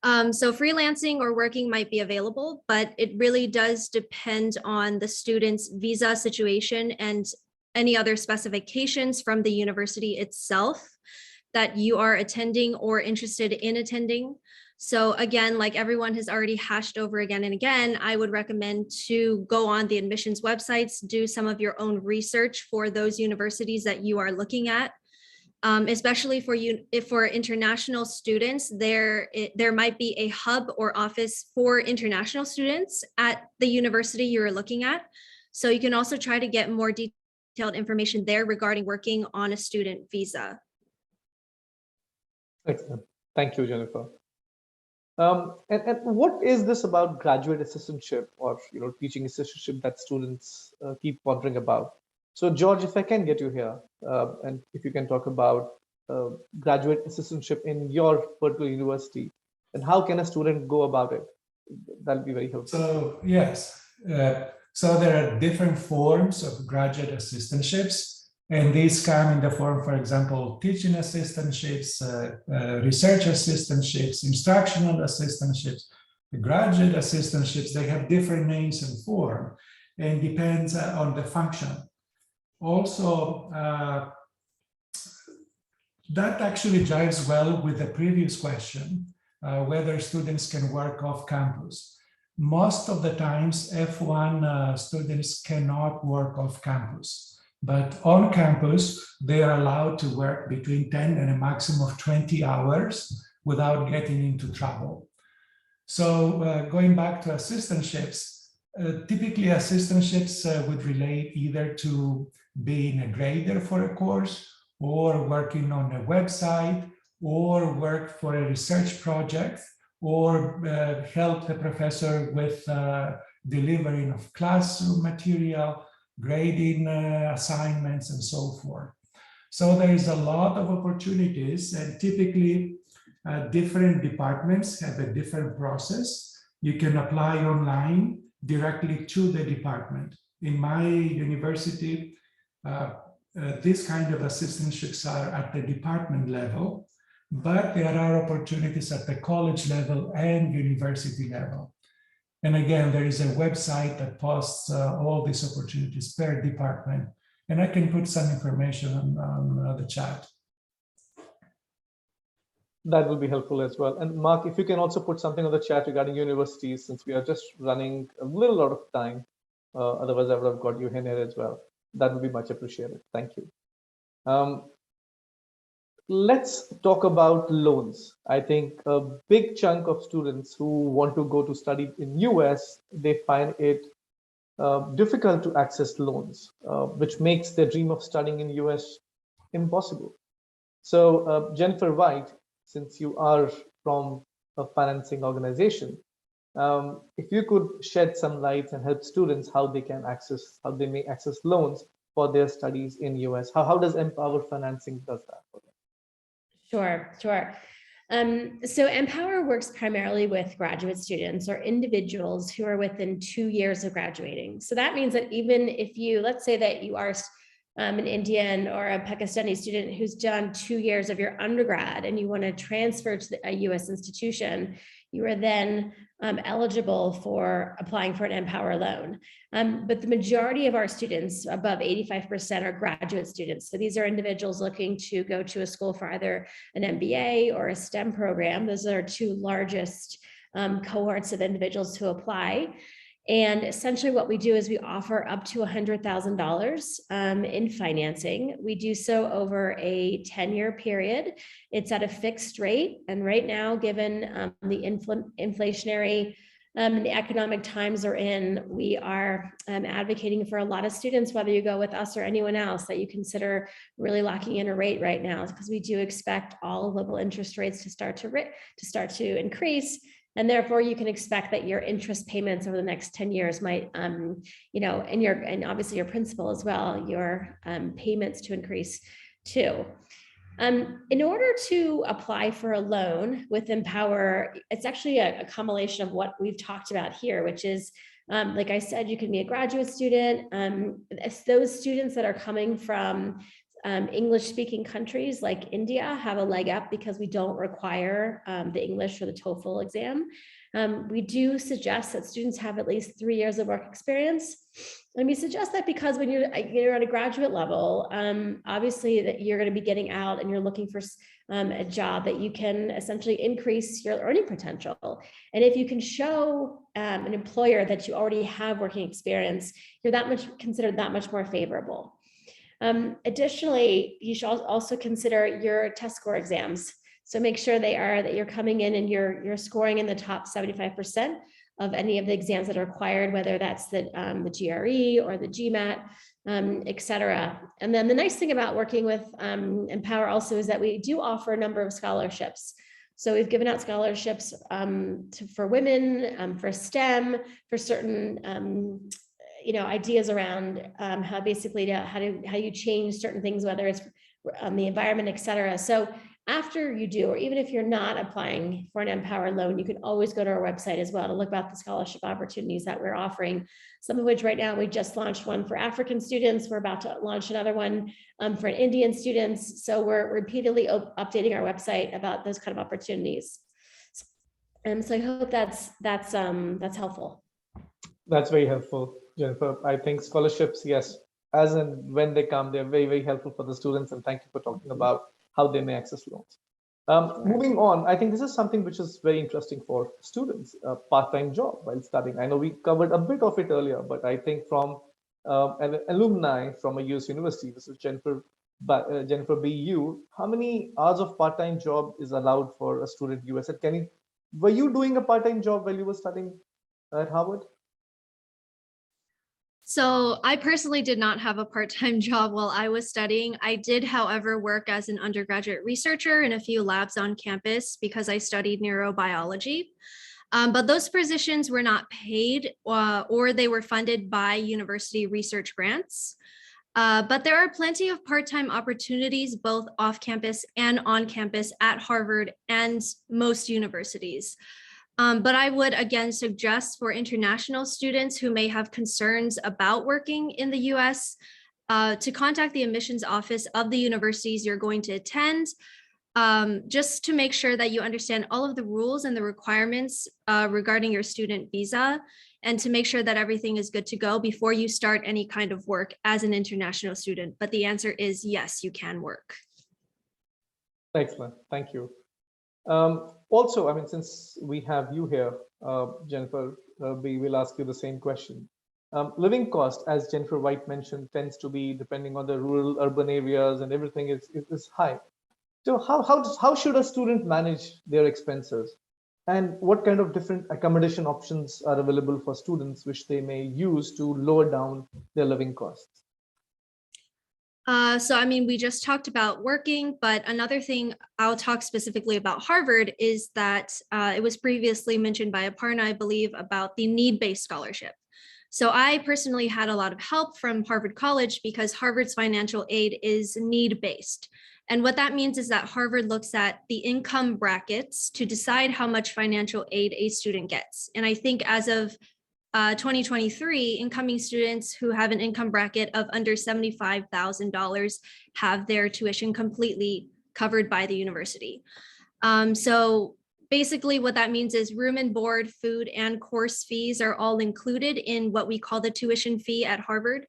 So freelancing or working might be available, but it really does depend on the student's visa situation and any other specifications from the university itself that you are attending or interested in attending. So again, like everyone has already hashed over again and again, I would recommend to go on the admissions websites, do some of your own research for those universities that you are looking at. Especially for international students, there might be a hub or office for international students at the university you're looking at. So you can also try to get more detailed information there regarding working on a student visa. Excellent. Thank you, Jennifer. And what is this about graduate assistantship or teaching assistantship that students keep wondering about? So George, if I can get you here, and if you can talk about graduate assistantship in your particular university, and how can a student go about it? That'll be very helpful. So yes, so there are different forms of graduate assistantships. And these come in the form, for example, teaching assistantships, research assistantships, instructional assistantships, graduate assistantships. They have different names and form, and depends on the function. Also, that actually jives well with the previous question, whether students can work off campus. Most of the times, F1 students cannot work off campus. But on campus, they are allowed to work between 10 and a maximum of 20 hours without getting into trouble. So going back to assistantships, typically assistantships would relate either to being a grader for a course or working on a website or work for a research project or help the professor with delivering of classroom material, grading assignments, and so forth. So there is a lot of opportunities, and typically different departments have a different process. You can apply online directly to the department. In my university, this kind of assistantships are at the department level, but there are opportunities at the college level and university level. And again, there is a website that posts all these opportunities per department. And I can put some information on the chat. That will be helpful as well. And Mark, if you can also put something on the chat regarding universities, since we are just running a little out of time. Otherwise, I would have got you in here as well. That would be much appreciated. Thank you. Let's talk about loans. I think a big chunk of students who want to go to study in US, they find it difficult to access loans, which makes their dream of studying in US impossible. So Jennifer White, since you are from a financing organization, if you could shed some light and help students how they may access loans for their studies in US. How does Empower Financing does that for them? Sure. So Empower works primarily with graduate students or individuals who are within 2 years of graduating. So that means that even if you, let's say that you are an Indian or a Pakistani student who's done 2 years of your undergrad and you want to transfer to a US institution, you are then eligible for applying for an Empower loan. But the majority of our students, above 85%, are graduate students. So these are individuals looking to go to a school for either an MBA or a STEM program. Those are our two largest cohorts of individuals who apply. And essentially what we do is we offer up to $100,000 in financing. We do so over a 10-year period. It's at a fixed rate. And right now, given the inflationary the economic times are in, we are advocating for a lot of students, whether you go with us or anyone else, that you consider really locking in a rate right now, because we do expect all global interest rates to start to increase. And therefore, you can expect that your interest payments over the next 10 years might, and obviously your principal as well, your payments to increase too. In order to apply for a loan with Empower, it's actually a combination of what we've talked about here, which is, like I said, you can be a graduate student. It's those students that are coming from English-speaking countries like India have a leg up because we don't require the English or the TOEFL exam. We do suggest that students have at least 3 years of work experience. And we suggest that because when you're at a graduate level, obviously that you're going to be getting out and you're looking for a job that you can essentially increase your earning potential. And if you can show an employer that you already have working experience, you're considered that much more favorable. Additionally, you should also consider your test score exams. So make sure that you're coming in and you're scoring in the top 75% of any of the exams that are required, whether that's the GRE or the GMAT, et cetera. And then the nice thing about working with Empower also is that we do offer a number of scholarships. So we've given out scholarships for women, for STEM, for certain ideas around how you change certain things, whether it's the environment, et cetera. So after you do, or even if you're not applying for an Empower loan, you can always go to our website as well to look about the scholarship opportunities that we're offering, some of which right now we just launched one for African students. We're about to launch another one for Indian students. So we're repeatedly updating our website about those kind of opportunities. So I hope that's helpful. That's very helpful, Jennifer. I think scholarships, yes, as and when they come, they're very, very helpful for the students. And thank you for talking about how they may access loans. Moving on, I think this is something which is very interesting for students, a part-time job while studying. I know we covered a bit of it earlier, but I think from an alumni from a US university, this is Jennifer BU, how many hours of part-time job is allowed for a student in US? And were you doing a part-time job while you were studying at Harvard? So I personally did not have a part-time job while I was studying. I did, however, work as an undergraduate researcher in a few labs on campus because I studied neurobiology. But those positions were not paid or they were funded by university research grants. But there are plenty of part-time opportunities, both off campus and on campus at Harvard and most universities. But I would again suggest for international students who may have concerns about working in the US to contact the admissions office of the universities you're going to attend, just to make sure that you understand all of the rules and the requirements regarding your student visa, and to make sure that everything is good to go before you start any kind of work as an international student. But the answer is yes, you can work. Excellent, thank you. Also, I mean, since we have you here, Jennifer, we will ask you the same question. Living cost, as Jennifer White mentioned, tends to be, depending on the rural, urban areas and everything, is high. So how should a student manage their expenses? And what kind of different accommodation options are available for students which they may use to lower down their living costs? So, I mean, we just talked about working, but another thing I'll talk specifically about Harvard is that it was previously mentioned by Aparna, I believe, about the need-based scholarship. So I personally had a lot of help from Harvard College because Harvard's financial aid is need-based. And what that means is that Harvard looks at the income brackets to decide how much financial aid a student gets. And I think as of 2023, incoming students who have an income bracket of under $75,000 have their tuition completely covered by the university. So basically what that means is room and board, food, and course fees are all included in what we call the tuition fee at Harvard.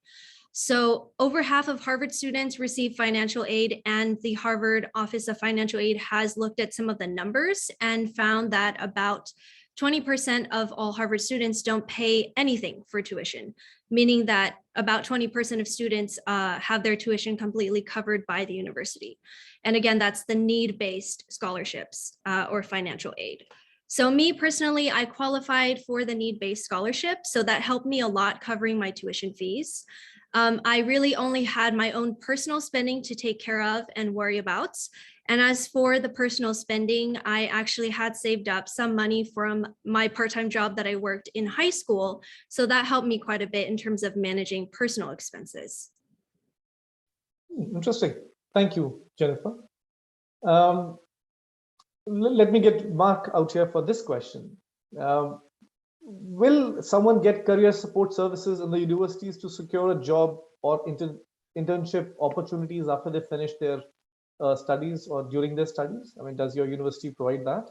So over half of Harvard students receive financial aid, and the Harvard Office of Financial Aid has looked at some of the numbers and found that about 20% of all Harvard students don't pay anything for tuition, meaning that about 20% of students have their tuition completely covered by the university. And again, that's the need-based scholarships or financial aid. So me personally, I qualified for the need-based scholarship, so that helped me a lot covering my tuition fees. I really only had my own personal spending to take care of and worry about. And as for the personal spending, I actually had saved up some money from my part-time job that I worked in high school. So that helped me quite a bit in terms of managing personal expenses. Interesting. Thank you, Jennifer. Let me get Mark out here for this question. Will someone get career support services in the universities to secure a job or internship opportunities after they finish their studies or during their studies? I mean, does your university provide that?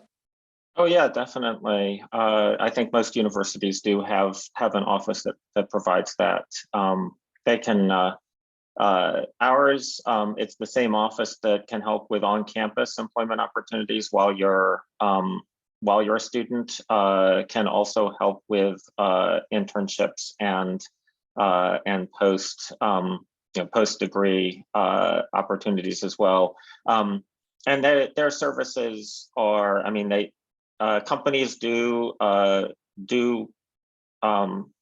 Oh yeah, definitely. I think most universities do have an office that provides that. They can. Ours, it's the same office that can help with on-campus employment opportunities while you're a student, can also help with internships and post-degree opportunities as well. And their services are, I mean, companies do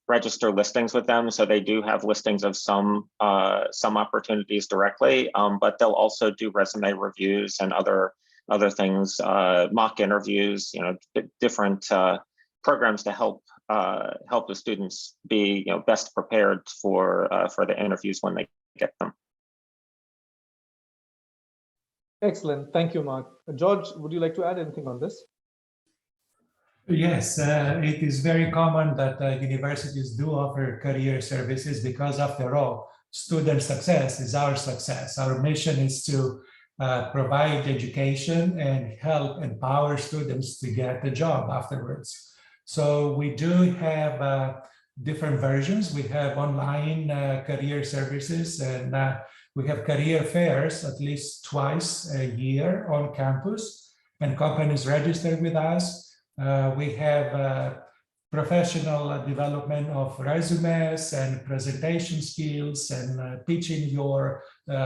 register listings with them, so they do have listings of some opportunities directly, but they'll also do resume reviews and other things, mock interviews, different programs to help the students be best prepared for the interviews when they get them. Excellent, thank you, Mark. George, would you like to add anything on this? Yes, it is very common that universities do offer career services because, after all, student success is our success. Our mission is to provide education and help empower students to get a job afterwards. So we do have different versions. We have online career services, and we have career fairs at least twice a year on campus, and companies register with us. We have professional development of resumes and presentation skills and teaching your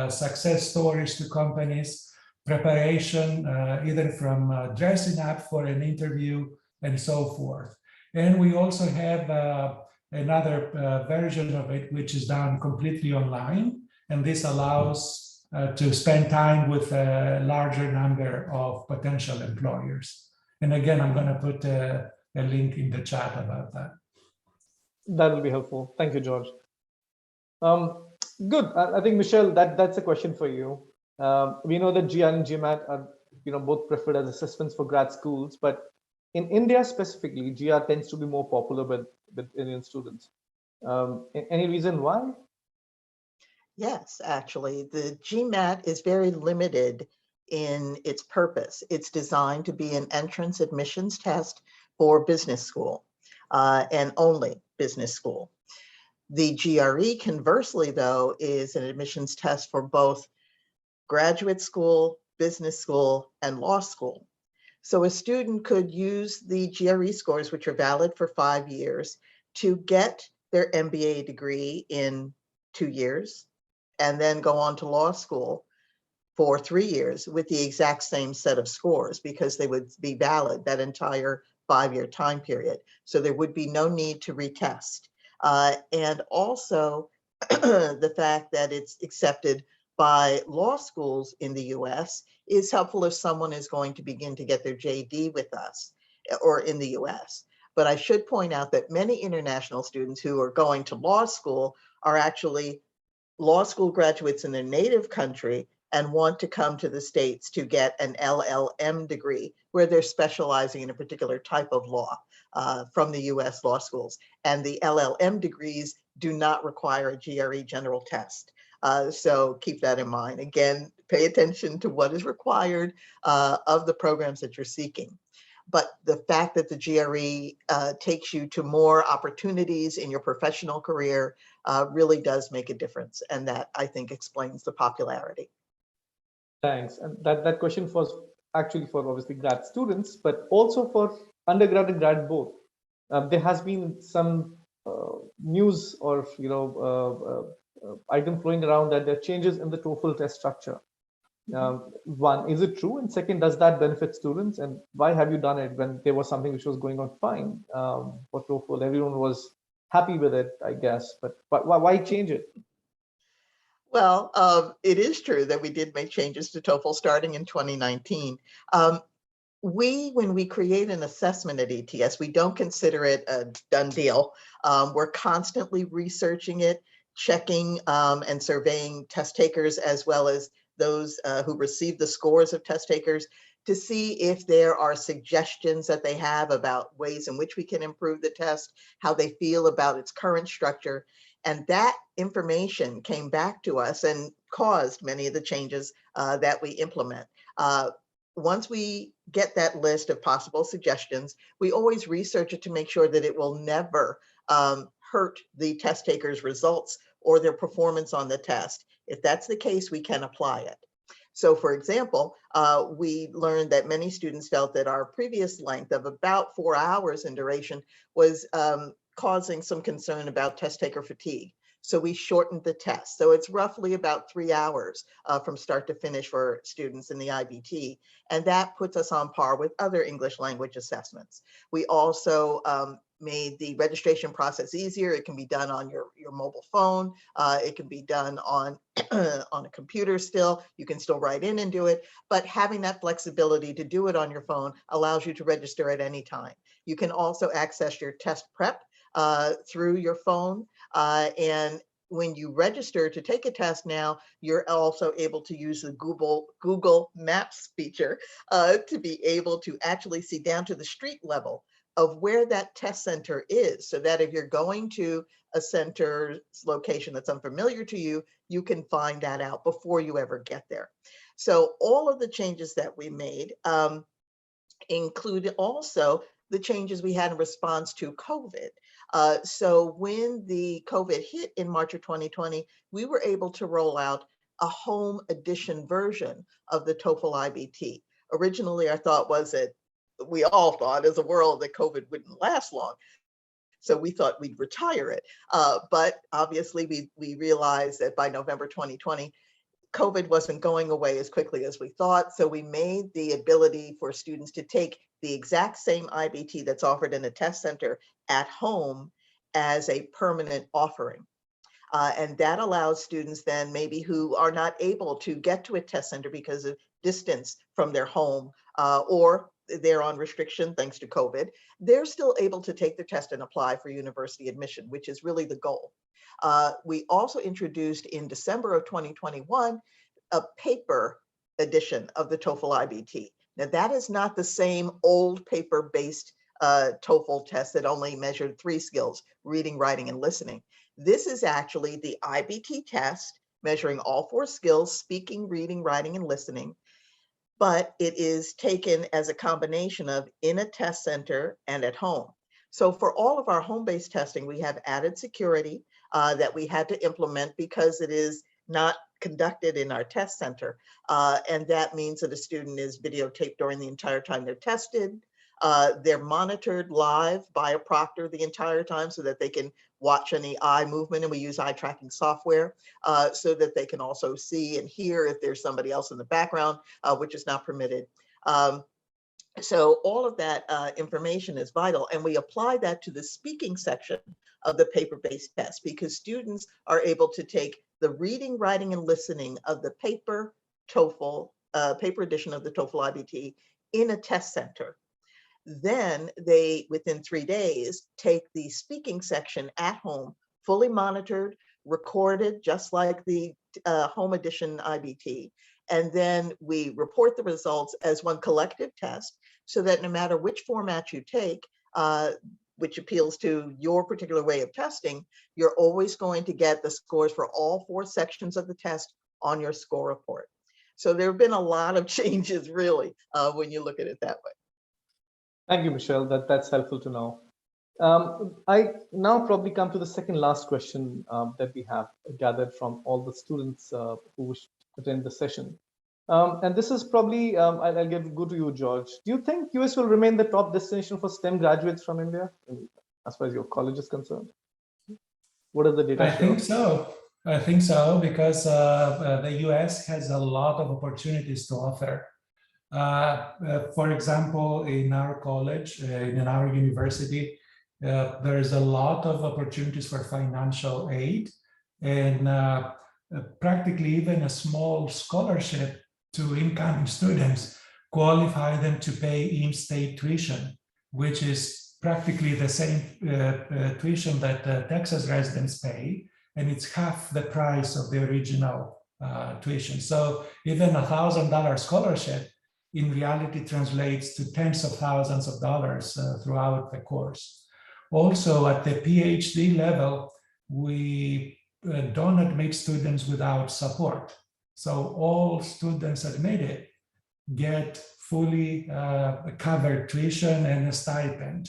success stories to companies, preparation either from dressing up for an interview and so forth. And we also have another version of it, which is done completely online. And this allows to spend time with a larger number of potential employers. And again, I'm going to put a link in the chat about that. That will be helpful. Thank you, George. Good. I think, Michelle, that's a question for you. We know that GR and GMAT are both preferred as assessments for grad schools, but in India specifically, GR tends to be more popular with Indian students. Any reason why? Yes, actually, the GMAT is very limited in its purpose. It's designed to be an entrance admissions test for business school and only business school. The GRE, conversely, though, is an admissions test for both graduate school, business school, and law school. So a student could use the GRE scores, which are valid for 5 years, to get their MBA degree in 2 years, and then go on to law school for 3 years with the exact same set of scores, because they would be valid that entire 5-year time period. So there would be no need to retest. And also the fact that it's accepted by law schools in the US is helpful if someone is going to begin to get their JD with us or in the US. But I should point out that many international students who are going to law school are actually law school graduates in their native country and want to come to the States to get an LLM degree where they're specializing in a particular type of law from the US law schools. And the LLM degrees do not require a GRE general test. So keep that in mind. Again, pay attention to what is required of the programs that you're seeking. But the fact that the GRE takes you to more opportunities in your professional career really does make a difference. And that, I think, explains the popularity. Thanks. And that question was actually for obviously grad students, but also for undergrad and grad both. There has been some news or item flowing around that there are changes in the TOEFL test structure. One, is it true? And second, does that benefit students? And why have you done it when there was something which was going on fine for TOEFL? Everyone was happy with it, I guess. But why change it? Well, it is true that we did make changes to TOEFL starting in 2019. When we create an assessment at ETS, we don't consider it a done deal. We're constantly researching it, checking and surveying test takers, as well as those who receive the scores of test takers, to see if there are suggestions that they have about ways in which we can improve the test, how they feel about its current structure. And that information came back to us and caused many of the changes that we implement. Once we get that list of possible suggestions, we always research it to make sure that it will never hurt the test taker's results or their performance on the test. If that's the case, we can apply it. So for example, we learned that many students felt that our previous length of about 4 hours in duration was causing some concern about test taker fatigue. So we shortened the test. So it's roughly about 3 hours from start to finish for students in the IBT. And that puts us on par with other English language assessments. We also made the registration process easier. It can be done on your mobile phone. It can be done on, on a computer still. You can still write in and do it. But having that flexibility to do it on your phone allows you to register at any time. You can also access your test prep through your phone. And when you register to take a test now, you're also able to use the Google Maps feature to be able to actually see down to the street level of where that test center is, so that if you're going to a center's location that's unfamiliar to you, you can find that out before you ever get there. So all of the changes that we made included also the changes we had in response to COVID. So when the COVID hit in March of 2020, we were able to roll out a home edition version of the TOEFL IBT. Originally, our thought was that we all thought as a world that COVID wouldn't last long. So we thought we'd retire it. But obviously we realized that by November 2020, COVID wasn't going away as quickly as we thought. So we made the ability for students to take the exact same IBT that's offered in a test center at home as a permanent offering. And that allows students then maybe who are not able to get to a test center because of distance from their home or they're on restriction thanks to COVID, they're still able to take the test and apply for university admission, which is really the goal. We also introduced in December of 2021, a paper edition of the TOEFL IBT. Now that is not the same old paper-based TOEFL test that only measured 3 skills, reading, writing, and listening. This is actually the IBT test measuring all 4 skills, speaking, reading, writing, and listening. But it is taken as a combination of in a test center and at home. So for all of our home-based testing, we have added security that we had to implement because it is not conducted in our test center. And that means that a student is videotaped during the entire time they're tested. They're monitored live by a proctor the entire time so that they can watch any eye movement, and we use eye tracking software so that they can also see and hear if there's somebody else in the background, which is not permitted. So all of that information is vital, and we apply that to the speaking section of the paper-based test because students are able to take the reading, writing, and listening of the paper TOEFL, paper edition of the TOEFL IBT in a test center. Then they, within 3 days, take the speaking section at home, fully monitored, recorded, just like the home edition IBT, And then we report the results as one collective test so that no matter which format you take, which appeals to your particular way of testing, you're always going to get the scores for all 4 sections of the test on your score report. So there have been a lot of changes, really, when you look at it that way. Thank you, Michelle. That's helpful to know. I now probably come to the second last question that we have gathered from all the students who wish to attend the session. And this is probably, I'll go to you, George. Do you think US will remain the top destination for STEM graduates from India, as far as your college is concerned? What does the data show? I think so, because the US has a lot of opportunities to offer. For example, in our college, in our university, there is a lot of opportunities for financial aid, and practically even a small scholarship to incoming students qualify them to pay in-state tuition, which is practically the same tuition that Texas residents pay, and it's half the price of the original tuition. So even $1,000 scholarship in reality translates to tens of thousands of dollars throughout the course. Also, at the PhD level, we don't admit students without support. So all students admitted get fully covered tuition and a stipend.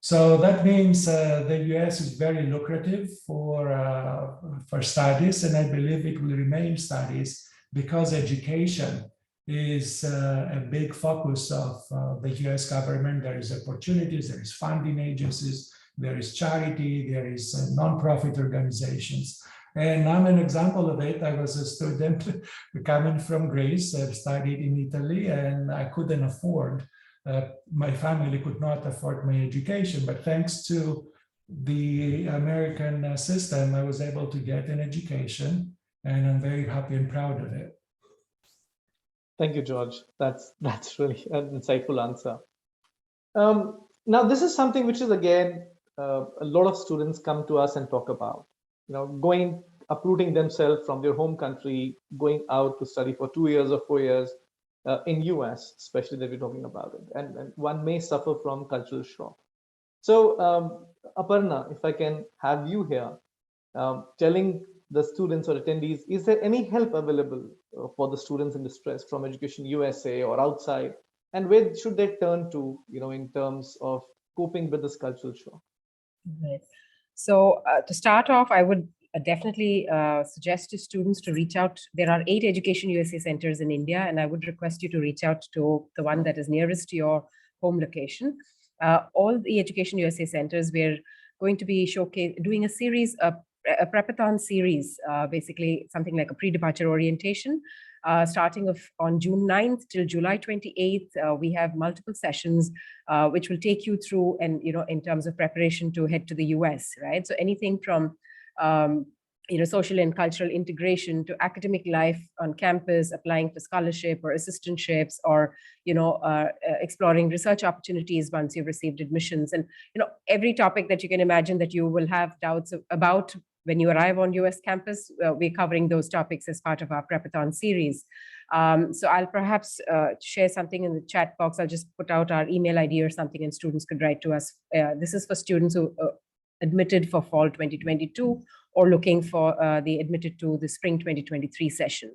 So that means the US is very lucrative for studies, and I believe it will remain studies because education is a big focus of the US government. There is opportunities, there is funding agencies, there is charity, there is nonprofit organizations. And I'm an example of it. I was a student coming from Greece. I studied in Italy, and I couldn't afford, my family could not afford my education, but thanks to the American system, I was able to get an education, and I'm very happy and proud of it. Thank you, George. That's really an insightful answer. Now, this is something which is, again, a lot of students come to us and talk about, uprooting themselves from their home country, going out to study for 2 years or 4 years in US, especially that we're talking about it. And one may suffer from cultural shock. So, Aparna, if I can have you here, telling the students or attendees, is there any help available for the students in distress from Education USA or outside? And where should they turn to, in terms of coping with this cultural shock? Right. So to start off, I would definitely suggest to students to reach out. There are 8 Education USA centers in India, and I would request you to reach out to the one that is nearest to your home location. All the Education USA centers, we're going to be doing a series of a prepathon series, basically something like a pre-departure orientation, starting on June 9th till July 28th. We have multiple sessions which will take you through, and in terms of preparation to head to the US, right? So anything from social and cultural integration to academic life on campus, applying for scholarship or assistantships, or exploring research opportunities once you've received admissions, and every topic that you can imagine that you will have doubts about when you arrive on US campus. We're covering those topics as part of our prepathon series. So I'll perhaps share something in the chat box. I'll just put out our email ID or something, and students could write to us. This is for students who admitted for fall 2022 or looking for the admitted to the spring 2023 session.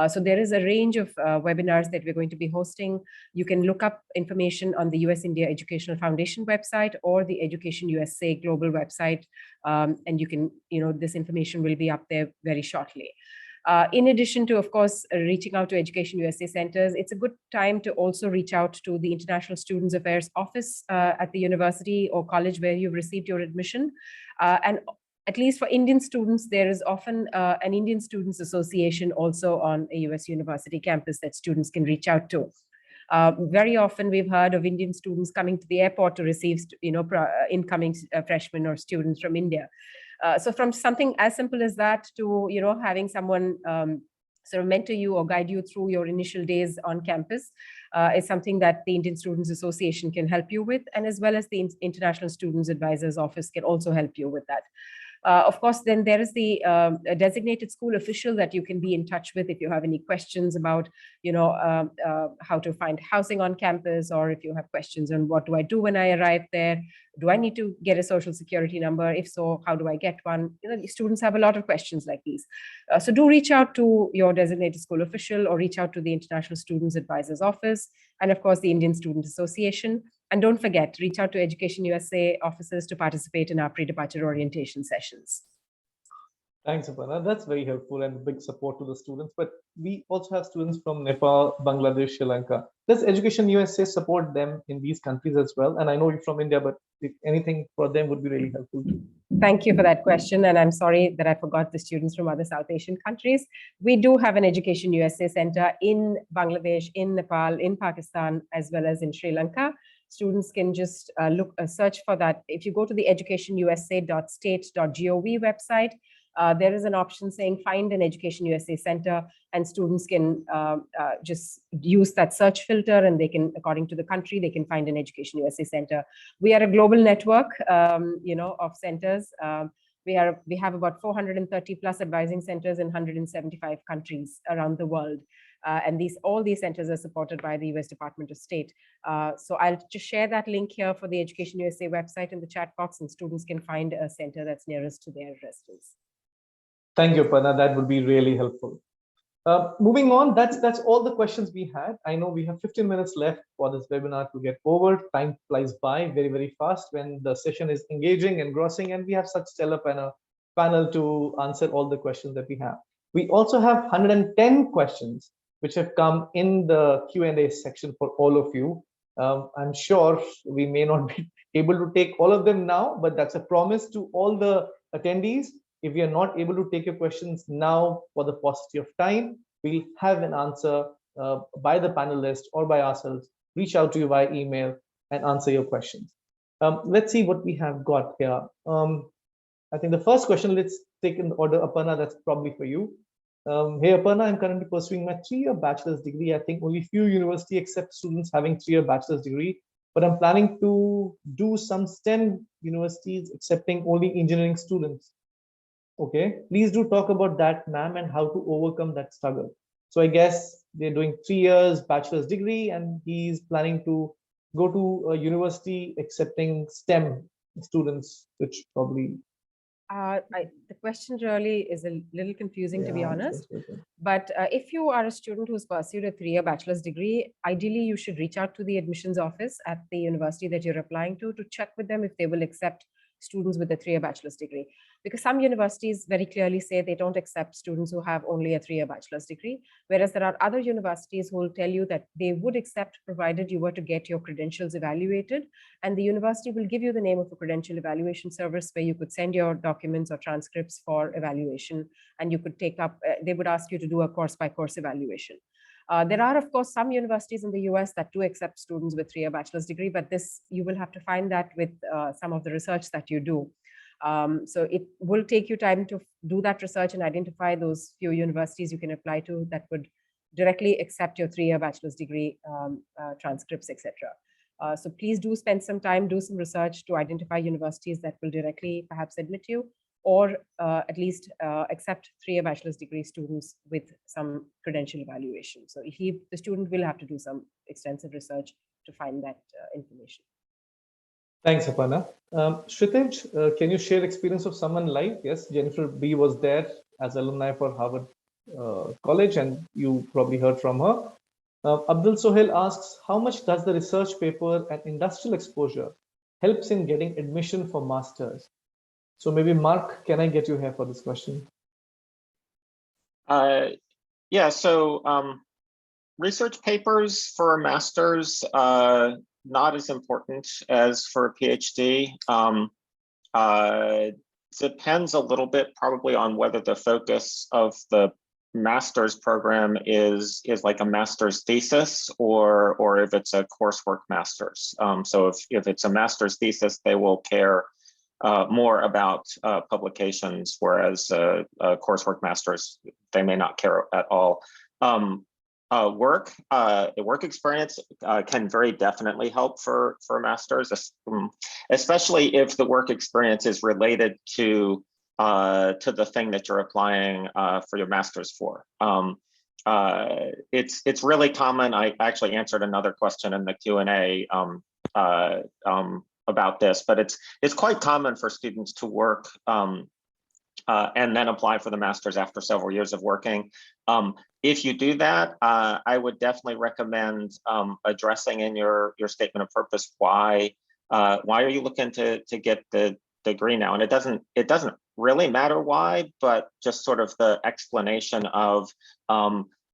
So there is a range of webinars that we're going to be hosting. You can look up information on the US India Educational Foundation website or the Education USA Global website, and you can, this information will be up there very shortly. In addition to, of course, reaching out to Education USA centers, it's a good time to also reach out to the International Students Affairs Office at the university or college where you've received your admission. And at least for Indian students, there is often an Indian Students Association also on a US university campus that students can reach out to. Very often we've heard of Indian students coming to the airport to receive, incoming freshmen or students from India. So from something as simple as that to, having someone sort of mentor you or guide you through your initial days on campus is something that the Indian Students Association can help you with, and as well as the International Students Advisors Office can also help you with that. Of course, then there is the designated school official that you can be in touch with if you have any questions about, how to find housing on campus, or if you have questions on what do I do when I arrive there? Do I need to get a social security number? If so, how do I get one? The students have a lot of questions like these. So do reach out to your designated school official, or reach out to the International Students Advisors Office, and of course the Indian Student Association. And don't forget, reach out to Education USA offices to participate in our pre-departure orientation sessions. Thanks, Aparna. That's very helpful and big support to the students. But we also have students from Nepal, Bangladesh, Sri Lanka. Does Education USA support them in these countries as well? And I know you're from India, but if anything for them would be really helpful too. Thank you for that question. And I'm sorry that I forgot the students from other South Asian countries. We do have an Education USA Center in Bangladesh, in Nepal, in Pakistan, as well as in Sri Lanka. Students can just search for that. If you go to the educationusa.state.gov website, there is an option saying find an Education USA Center, and students can just use that search filter, and they can, according to the country, they can find an Education USA Center. We are a global network, of centers. We have about 430 plus advising centers in 175 countries around the world. And all these centers are supported by the US Department of State. So I'll just share that link here for the Education USA website in the chat box, and students can find a center that's nearest to their residence. Thank you, Aparna. That would be really helpful. Moving on, that's all the questions we had. I know we have 15 minutes left for this webinar to get over. Time flies by very, very fast when the session is engaging, engrossing, and we have such stellar panel to answer all the questions that we have. We also have 110 questions which have come in the Q&A section for all of you. I'm sure we may not be able to take all of them now, but that's a promise to all the attendees. If we are not able to take your questions now for the paucity of time, we'll have an answer by the panelists or by ourselves, reach out to you via email and answer your questions. Let's see what we have got here. I think the first question, let's take in order. Aparna, that's probably for you. Hey Aparna, I'm currently pursuing my 3-year bachelor's degree. I think only few universities accept students having 3-year bachelor's degree, but I'm planning to do some STEM universities accepting only engineering students. Okay, please do talk about that, ma'am, and how to overcome that struggle. So I guess they're doing 3 years bachelor's degree, and he's planning to go to a university accepting STEM students, which probably. The question really is a little confusing, to be honest. But if you are a student who's pursued a 3-year bachelor's degree, ideally you should reach out to the admissions office at the university that you're applying to check with them if they will accept students with a 3-year bachelor's degree. Because some universities very clearly say they don't accept students who have only a 3-year bachelor's degree, whereas there are other universities who will tell you that they would accept provided you were to get your credentials evaluated, and the university will give you the name of a credential evaluation service where you could send your documents or transcripts for evaluation, and you could take up, they would ask you to do a course-by-course evaluation. There are, of course, some universities in the US that do accept students with 3-year bachelor's degree, but this, you will have to find that with some of the research that you do. So it will take you time to do that research and identify those few universities you can apply to that would directly accept your 3-year bachelor's degree transcripts, etc. So please do spend some time, do some research to identify universities that will directly perhaps admit you, or at least accept 3-year bachelor's degree students with some credential evaluation. So the student will have to do some extensive research to find that information. Thanks, Aparna. Kshitij, can you share experience of someone live? Yes, Jennifer B was there as alumni for Harvard College, and you probably heard from her. Abdul Sohail asks, how much does the research paper and industrial exposure helps in getting admission for masters? So maybe Mark, can I get you here for this question? Yeah, so research papers for a master's, not as important as for a PhD. Depends a little bit probably on whether the focus of the master's program is like a master's thesis or if it's a coursework master's. So if it's a master's thesis, they will care more about publications, whereas coursework masters, they may not care at all. Work experience can very definitely help for a master's, especially if the work experience is related to to the thing that you're applying for your master's for. It's really common. I actually answered another question in the Q&A about this, but it's quite common for students to work and then apply for the master's after several years of working. If you do that, I would definitely recommend addressing in your statement of purpose why are you looking to get the degree now? And it doesn't really matter why, but just sort of the explanation of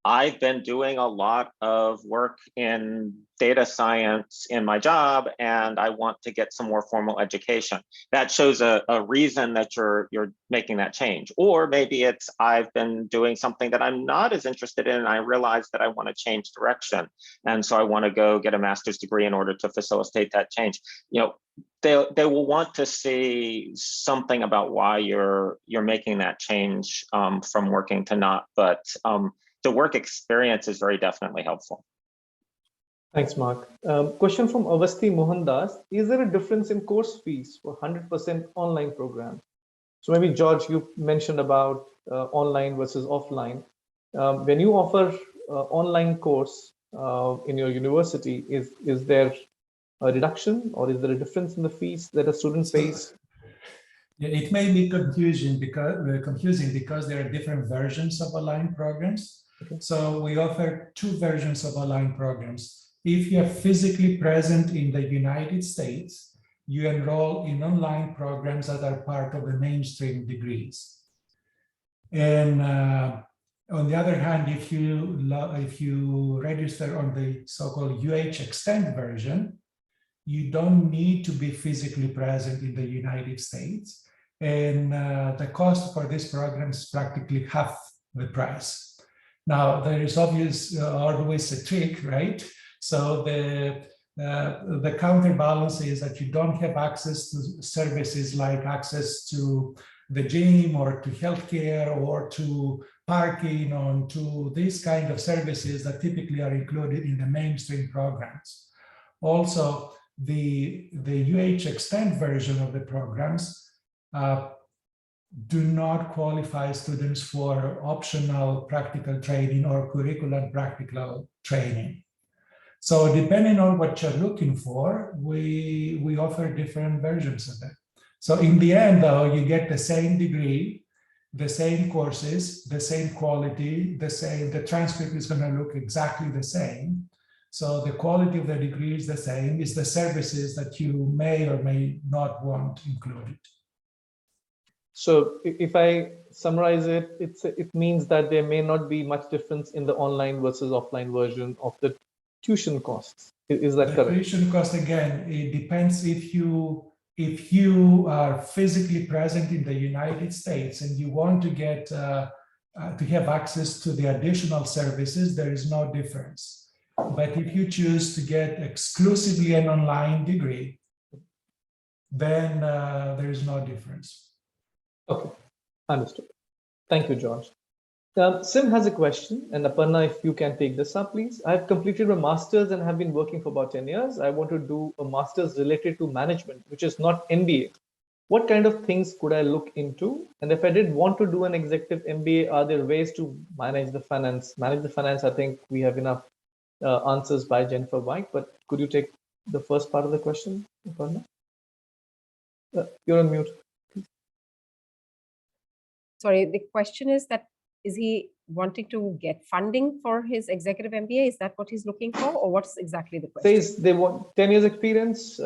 I've been doing a lot of work in data science in my job, and I want to get some more formal education. That shows a reason that you're making that change. Or maybe it's I've been doing something that I'm not as interested in, and I realize that I want to change direction, and so I want to go get a master's degree in order to facilitate that change. You know, they will want to see something about why you're making that change from working to not, but the work experience is very definitely helpful. Thanks, Mark. Question from Avasti Mohandas. Is there a difference in course fees for 100% online program? So maybe George, you mentioned about online versus offline. When you offer online course in your university, is there a reduction or is there a difference in the fees that a student pays? Yeah, it may be confusing because there are different versions of online programs. Okay. So we offer two versions of online programs. If you are physically present in the United States, you enroll in online programs that are part of the mainstream degrees. And on the other hand, if you register on the so-called UH Extend version, you don't need to be physically present in the United States. And the cost for this program is practically half the price. Now, there is always a trick, right? So the counterbalance is that you don't have access to services like access to the gym or to healthcare or to parking or to these kind of services that typically are included in the mainstream programs. Also, the UH Extend version of the programs do not qualify students for optional practical training or curriculum practical training. So depending on what you're looking for, we offer different versions of it. So in the end, though, you get the same degree, the same courses, the same quality, the transcript is going to look exactly the same. So the quality of the degree is the same, it's the services that you may or may not want included. So if I summarize it, it means that there may not be much difference in the online versus offline version of the tuition costs. Is that correct? The tuition cost, again, it depends if you are physically present in the United States and you want to get to have access to the additional services, there is no difference. But if you choose to get exclusively an online degree, then there is no difference. Okay, understood. Thank you, George. Sim has a question, and Aparna, if you can take this up, please. I've completed my master's and have been working for about 10 years. I want to do a master's related to management, which is not MBA. What kind of things could I look into? And if I did want to do an executive MBA, are there ways to manage the finance? Manage the finance, I think we have enough answers by Jennifer White, but could you take the first part of the question, Aparna? You're on mute. Sorry, the question is that, is he wanting to get funding for his executive MBA? Is that what he's looking for, or what's exactly the question? Says they want 10 years experience,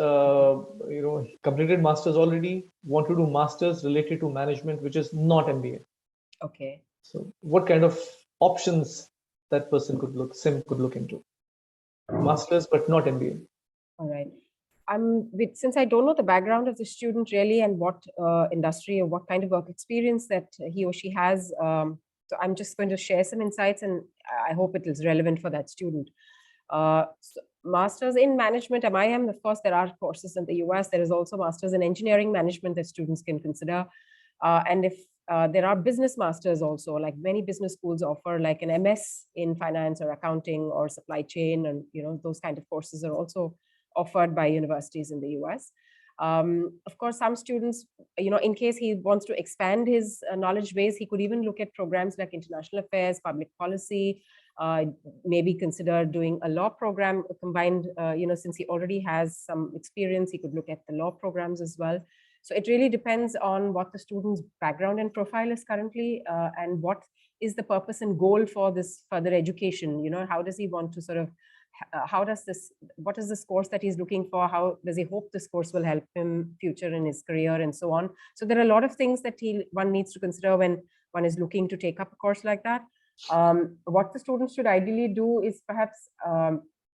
completed masters already, want to do masters related to management, which is not MBA. Okay. So what kind of options that person could look into? Masters, but not MBA. All right. Since I don't know the background of the student really and what industry or what kind of work experience that he or she has, so I'm just going to share some insights, and I hope it is relevant for that student. So masters in management, MIM, of course, there are courses in the US. There is also masters in engineering management that students can consider. And if there are business masters also, like many business schools offer like an MS in finance or accounting or supply chain, and those kind of courses are also offered by universities in the US. Of course, some students, in case he wants to expand his knowledge base, he could even look at programs like international affairs, public policy, maybe consider doing a law program combined, since he already has some experience, he could look at the law programs as well. So it really depends on what the student's background and profile is currently, and what is the purpose and goal for this further education. How does he want to sort of, what is this course that he's looking for? How does he hope this course will help him future in his career and so on? So there are a lot of things that one needs to consider when one is looking to take up a course like that. What the students should ideally do is perhaps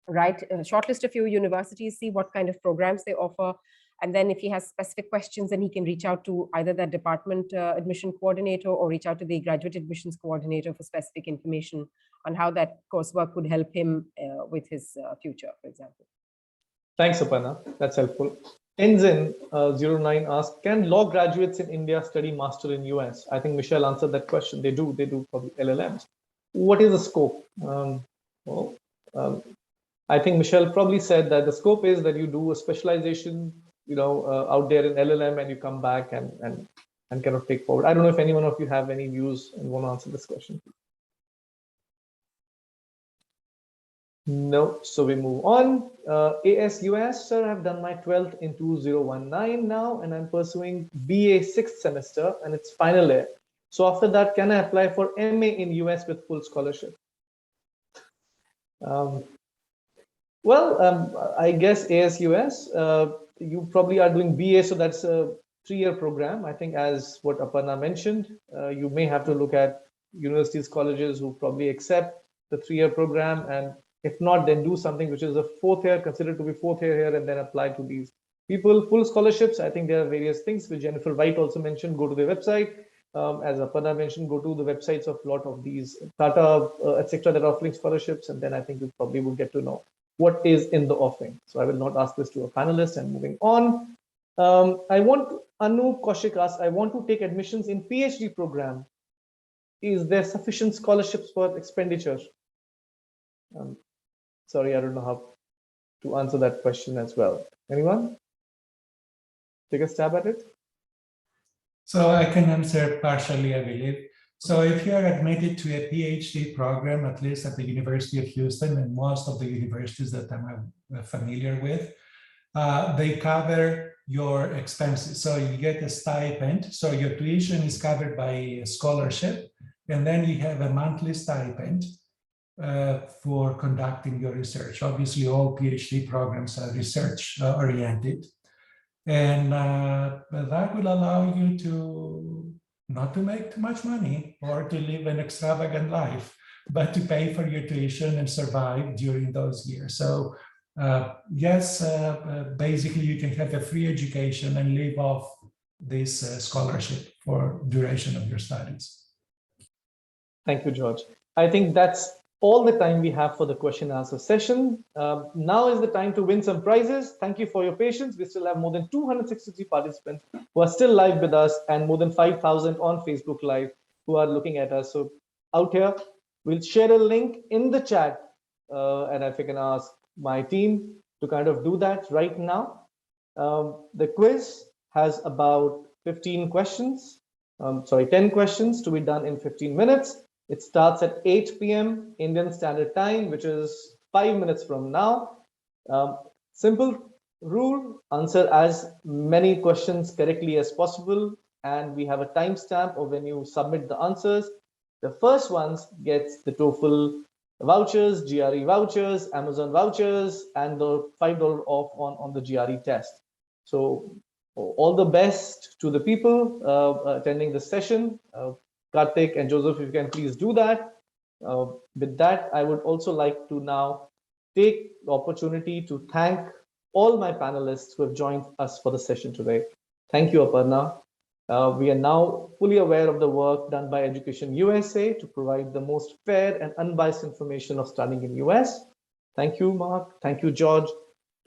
shortlist a few universities, see what kind of programs they offer. And then if he has specific questions, then he can reach out to either the department admission coordinator or reach out to the graduate admissions coordinator for specific information on how that coursework could help him with his future, for example. Thanks, Aparna. That's helpful. Enzin09 asks, can law graduates in India study master in US? I think Michelle answered that question. They do probably LLMs. What is the scope? I think Michelle probably said that the scope is that you do a specialization, out there in LLM, and you come back and kind of take forward. I don't know if any one of you have any views and want to answer this question. No, so we move on. ASUS, sir, I've done my 12th in 2019 now, and I'm pursuing BA 6th semester, and it's final year. So after that, can I apply for MA in US with full scholarship? I guess ASUS, you probably are doing BA, so that's a 3-year program. I think as what Aparna mentioned, you may have to look at universities, colleges who probably accept the 3-year program, and if not, then do something which is a 4th year, considered to be 4th year here, and then apply to these people. Full scholarships, I think there are various things which Jennifer White also mentioned. Go to their website. As Aparna mentioned, go to the websites of a lot of these Tata, etc. that are offering scholarships, and then I think you probably will get to know what is in the offering. So I will not ask this to a panelist. And moving on, Anu Kaushik asks, I want to take admissions in PhD program. Is there sufficient scholarships for expenditure? Sorry, I don't know how to answer that question as well. Anyone? Take a stab at it. So I can answer partially, I believe. So if you are admitted to a PhD program, at least at the University of Houston and most of the universities that I'm familiar with, they cover your expenses. So you get a stipend. So your tuition is covered by a scholarship, and then you have a monthly stipend for conducting your research. Obviously, all PhD programs are research oriented. And that will allow you to not to make too much money or to live an extravagant life, but to pay for your tuition and survive during those years. So yes, basically you can have a free education and live off this scholarship for duration of your studies. Thank you, George. I think that's all the time we have for the question and answer session. Now is the time to win some prizes. Thank you for your patience. We still have more than 263 participants who are still live with us, and more than 5,000 on Facebook Live who are looking at us. So out here, we'll share a link in the chat, and if I can ask my team to kind of do that right now. The quiz has about 10 questions to be done in 15 minutes. It starts at 8 p.m. Indian Standard Time, which is 5 minutes from now. Simple rule, answer as many questions correctly as possible. And we have a timestamp of when you submit the answers. The first ones gets the TOEFL vouchers, GRE vouchers, Amazon vouchers, and the $5 off on the GRE test. So all the best to the people attending this session. Karthik and Joseph, if you can please do that. With that, I would also like to now take the opportunity to thank all my panelists who have joined us for the session today. Thank you, Aparna. We are now fully aware of the work done by Education USA to provide the most fair and unbiased information of studying in US. Thank you, Mark. Thank you, George,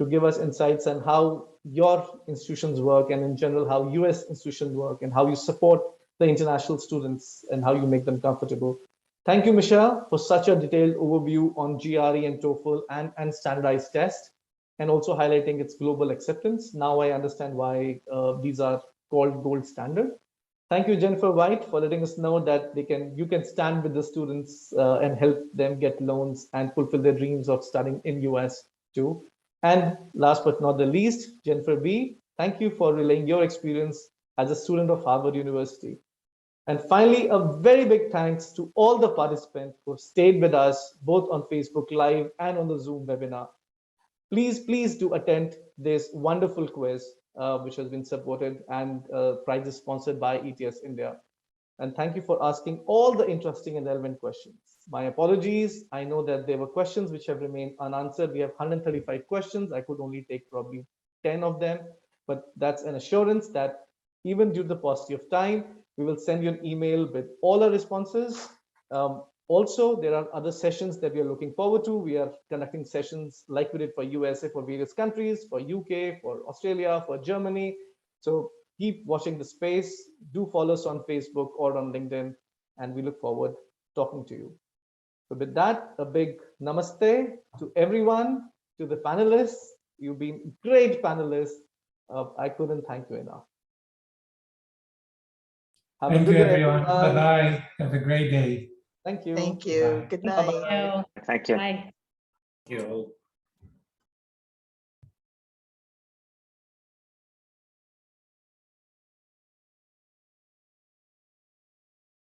to give us insights on how your institutions work, and in general, how US institutions work, and how you support the international students and how you make them comfortable. Thank you, Michelle, for such a detailed overview on GRE and TOEFL and standardized tests. and also highlighting its global acceptance. Now I understand why these are called gold standard. Thank you, Jennifer White, for letting us know that you can stand with the students and help them get loans and fulfill their dreams of studying in US too. And last but not the least, Jennifer B, thank you for relaying your experience as a student of Harvard University. And finally, a very big thanks to all the participants who stayed with us both on Facebook Live and on the Zoom webinar. Please do attend this wonderful quiz, which has been supported and prizes sponsored by ETS India. And thank you for asking all the interesting and relevant questions. My apologies. I know that there were questions which have remained unanswered. We have 135 questions. I could only take probably 10 of them, but that's an assurance that even due to the paucity of time, we will send you an email with all our responses. Also, there are other sessions that we are looking forward to. We are conducting sessions like we did for USA, for various countries, for UK, for Australia, for Germany. So keep watching the space. Do follow us on Facebook or on LinkedIn, and we look forward to talking to you. So with that, a big namaste to everyone, to the panelists. You've been great panelists. I couldn't thank you enough. Thank you, everyone. Bye-bye. Have a great day. Thank you. Thank you. Bye. Good Thank night. you. Thank you. Bye. Thank you all.